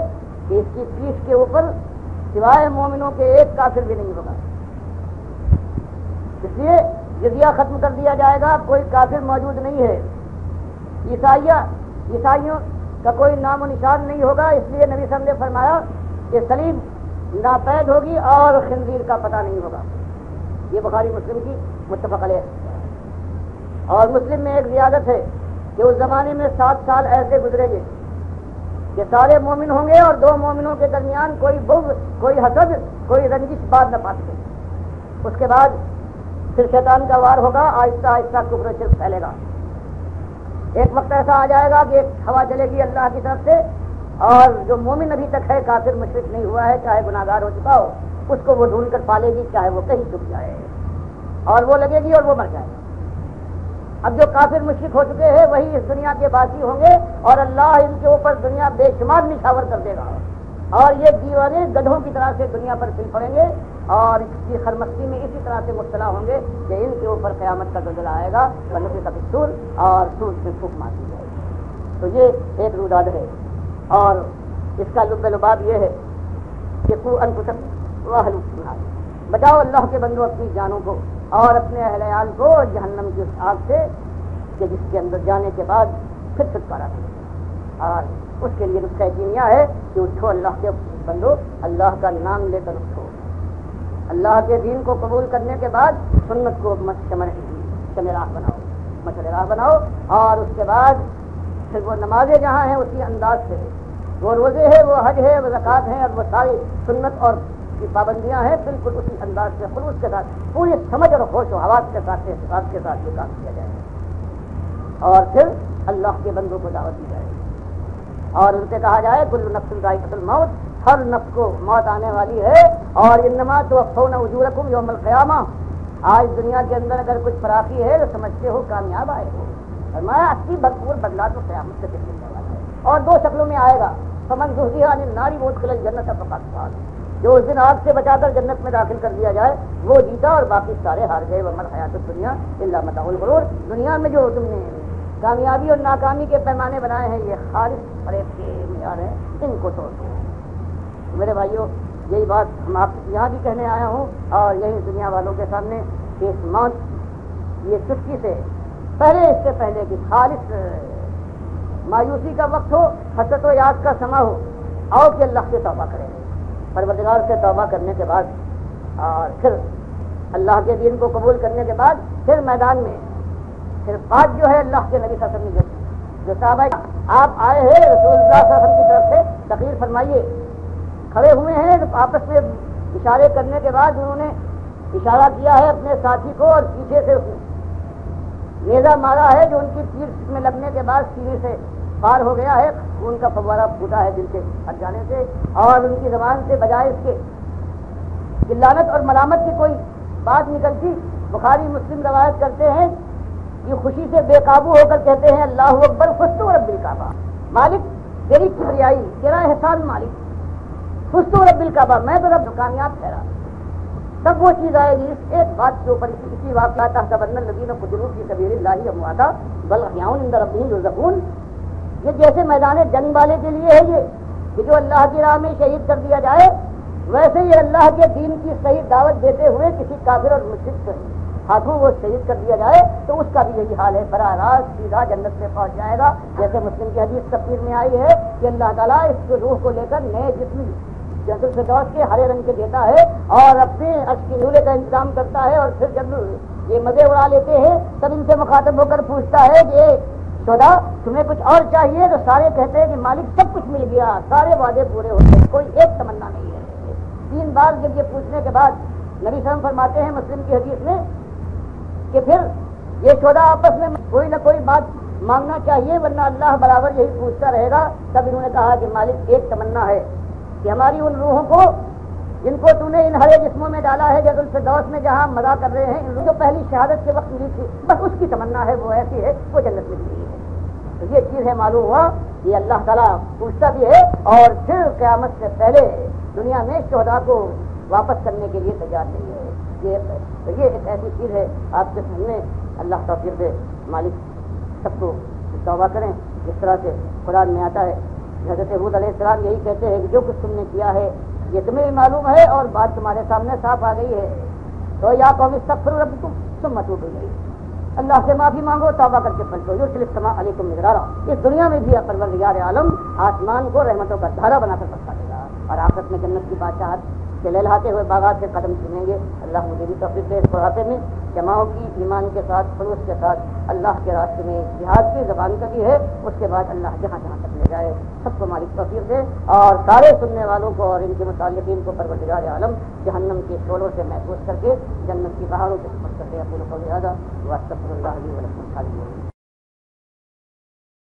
Speaker 1: کہ اس کی پیٹھ کے اوپر سوائے مومنوں کے ایک کافر بھی نہیں ہوگا، اس لیے جزیہ ختم کر دیا جائے گا، کوئی کافر موجود نہیں ہے، عیسائیوں کا کوئی نام و نشان نہیں ہوگا، اس لیے نبی صلی اللہ علیہ وسلم نے فرمایا کہ صلیب ناپید ہوگی اور خنزیر کا پتہ نہیں ہوگا، یہ بخاری مسلم کی متفق علیہ۔ اور مسلم میں ایک زیادت ہے کہ اس زمانے میں 7 سال ایسے گزریں گے کہ سارے مومن ہوں گے اور 2 مومنوں کے درمیان کوئی بغض، کوئی حسد، کوئی رنجش بات نہ پا سکے، اس کے بعد پھر شیطان کا وار ہوگا، آہستہ آہستہ کفر و شرک پھیلے گا، ایک وقت ایسا آ جائے گا کہ ایک ہوا چلے گی اللہ کی طرف سے اور جو مومن ابھی تک ہے کافر مشرک نہیں ہوا ہے، چاہے گناہگار ہو چکا ہو، اس کو وہ ڈھونڈ کر پالے گی، چاہے وہ کہیں چھپ جائے، اور وہ لگے گی اور وہ مر جائے گا۔ اب جو کافر مشرک ہو چکے ہیں وہی اس دنیا کے باسی ہوں گے اور اللہ ان کے اوپر دنیا بے شمار نشاور کر دے گا، اور یہ دیوانے گدھوں کی طرح سے دنیا پر پھر پڑیں گے اور اس کی خرمستی میں اسی طرح سے مبتلا ہوں گے کہ ان کے اوپر قیامت کا زلزلہ آئے گا، ونفخ فی الصور، اور سور میں پھونک مار دی جائے گی۔ تو یہ ایک روداد ہے، اور اس کا لب لباب یہ ہے کہ قوا انفسکم واہلیکم نارا، بچاؤ اللہ کے بندوں اپنی جانوں کو اور اپنے اہل عیال کو جہنم کی اس آگ سے کہ جس کے اندر جانے کے بعد پھر چھٹکارا ملے، اور اس کے لیے نسخہ کیمیا ہے کہ اٹھو اللہ کے بندو، اللہ کا نام لے کر اٹھو، اللہ کے دین کو قبول کرنے کے بعد سنت کو راہ بناؤ، مشل راہ بناؤ، اور اس کے بعد پھر وہ نمازیں جہاں ہیں اسی انداز سے، وہ روزے ہیں، وہ حج ہے، وہ زکوٰۃ ہیں، اور وہ ساری سنت اور کی پابندیاں ہیں، بالکل اسی انداز سے خلوص کے ساتھ پوری سمجھ اور ہوش و حواس کے ساتھ احساس کے ساتھ یہ کام کیا جائے اور پھر اللہ کے بندوں کو دعوت دی جائے اور ان سے کہا جائے کل نفس ذائقۃ الموت، ہر نفس کو موت آنے والی ہے، اور انما توفون اجورکم یوم القیامہ، آج دنیا کے اندر اگر کچھ فراخی ہے تو سمجھتے ہو کامیاب آئے ہو، فرمایا اصلی بھرپور بدلہ تو قیامت سے ملنے والا ہے، اور 2 شکلوں میں آئے گا، فمن زحزح عن النار وادخل الجنة فقد فاز، جو اس دن آگ سے بچا کر جنت میں داخل کر دیا جائے وہ جیتا اور باقی سارے ہار گئے۔ وما الحیات الدنیا الا متاع الغرور، دنیا میں جو تم نے کامیابی اور ناکامی کے پیمانے بنائے ہیں یہ خالص فریب کے معیار ہیں، ان کو توڑ دو۔ میرے بھائیوں، یہی بات ہم آپ یہاں بھی کہنے آیا ہوں اور یہی دنیا والوں کے سامنے کہ اس موت یہ چٹکی سے پہلے، اس سے پہلے کہ خالص مایوسی کا وقت ہو، حسرت و یاد کا سما ہو، آؤ کہ اللہ سے توبہ کریں، پروردگار سے توبہ کرنے کے بعد اور پھر اللہ کے دین کو قبول کرنے کے بعد پھر میدان میں پھر بات جو ہے اللہ کے نبی صلی اللہ علیہ وسلم جو صحابہ آپ آئے ہیں رسول اللہ صلی اللہ علیہ وسلم کی طرف سے تقریر فرمائیے، کھڑے ہوئے ہیں آپس میں اشارے کرنے کے بعد انہوں نے اشارہ کیا ہے اپنے ساتھی کو اور پیچھے سے نیزہ مارا ہے جو ان کی پیٹھ میں لگنے کے بعد سینے سے پار ہو گیا ہے، خون کا فوارہ پھوٹا ہے دل سے ہٹ جانے سے، اور ان کی زبان سے بجائے اس کے کہ لعنت اور ملامت کی کوئی بات نکلتی، بخاری مسلم روایت کرتے ہیں یہ خوشی سے بے قابو ہو کر کہتے ہیں اللہ اکبر فزت رب الکعبہ، مالک تیری کبریائی، تیرا احسان مالک، فزت رب الکعبہ، میں تو رب کامیاب ٹھہرا۔ تب وہ چیز آئے گی اس ایک بات کے اوپر، اسی واقعہ تحسبن الذین قتلوا فی سبیل اللہ امواتا بل احیاء عند ربہم یرزقون، یہ جیسے میدان جنگ والے کے لیے ہے یہ کہ جو اللہ کی راہ میں شہید کر دیا جائے، ویسے ہی اللہ کے دین کی صحیح دعوت دیتے ہوئے کسی کافر اور مشرک ہاتھوں وہ شہید کر دیا جائے تو اس کا بھی یہی حال ہے، براہ راست سیدھا جنت میں پہنچ جائے گا۔ جیسے مسلم کی حدیث تفسیر میں آئی ہے کہ اللہ تعالیٰ اس روح کو لے کر نئے جسم جنت الفردوس کے ہرے رنگ کے دیتا ہے اور اپنے عرش کی نورے کا انتظام کرتا ہے، اور پھر جب یہ مزے اڑا لیتے ہیں تب ان سے مخاطب ہو کر پوچھتا ہے کہ شہدا تمہیں کچھ اور چاہیے؟ تو سارے کہتے ہیں کہ مالک سب کچھ مل گیا، سارے وعدے پورے ہوتے ہیں، کوئی ایک تمنا نہیں ہے۔ 3 بار جب یہ پوچھنے کے بعد نبی صلی اللہ علیہ وسلم فرماتے ہیں مسلم کی حدیث میں کہ پھر یہ شہدا آپس میں کوئی نہ کوئی بات مانگنا چاہیے ورنہ اللہ برابر یہی پوچھتا رہے گا۔ تب انہوں نے کہا کہ مالک ایک تمنا ہے کہ ہماری ان روحوں کو جن کو تو نے ان ہرے جسموں میں ڈالا ہے جنت الفردوس میں جہاں مزہ کر رہے ہیں، ان جو پہلی شہادت کے وقت ملی تھی بس اس کی تمنا ہے، وہ ایسی ہے وہ جنت میں ملی ہے۔ تو یہ چیز ہے معلوم ہوا یہ اللہ تعالیٰ پوچھتا بھی ہے اور پھر قیامت سے پہلے دنیا میں شہداء کو واپس کرنے کے لیے تیار نہیں ہے۔ یہ ایک ایسی چیز ہے آپ کے سامنے، اللہ توفیق دے، مالک سب کو توبہ کریں جس طرح سے قرآن میں آتا ہے۔ حضرت ہود علیہ السلام یہی کہتے ہیں کہ جو کچھ تم نے کیا ہے یہ تمہیں بھی معلوم ہے اور بات تمہارے سامنے صاف آ گئی ہے، تو یا قوم استغفروا ربکم ثم توبوا الیہ، اللہ سے معافی مانگو، توبہ کر کے پلٹو، یرسل السماء علیکم مدرارا، اس دنیا میں بھی پروردگار عالم آسمان کو رحمتوں کا دھارا بنا کر برسا دے گا اور آخرت میں جنت کی بادشاہت سے لہلاتے ہوئے باغات سے قدم چومیں گے۔ اللہ مجھے بھی توفیق دے اس بڑھاپے میں جماعوں کی ایمان کے ساتھ خلوص کے ساتھ اللہ کے راستے میں جہاد کی زبان کا بھی ہے، اس کے بعد اللہ جہاں جہاں تک لے جائے سب کو مالک توفیق دے اور سارے سننے والوں کو اور ان کے متعلقین کو پروردگار عالم جہنم کے شعلوں سے محفوظ کر کے جنت کی پہاڑوں سے سفر کر دے۔ اقول قولی ھذا واستغفر اللہ لی ولکم۔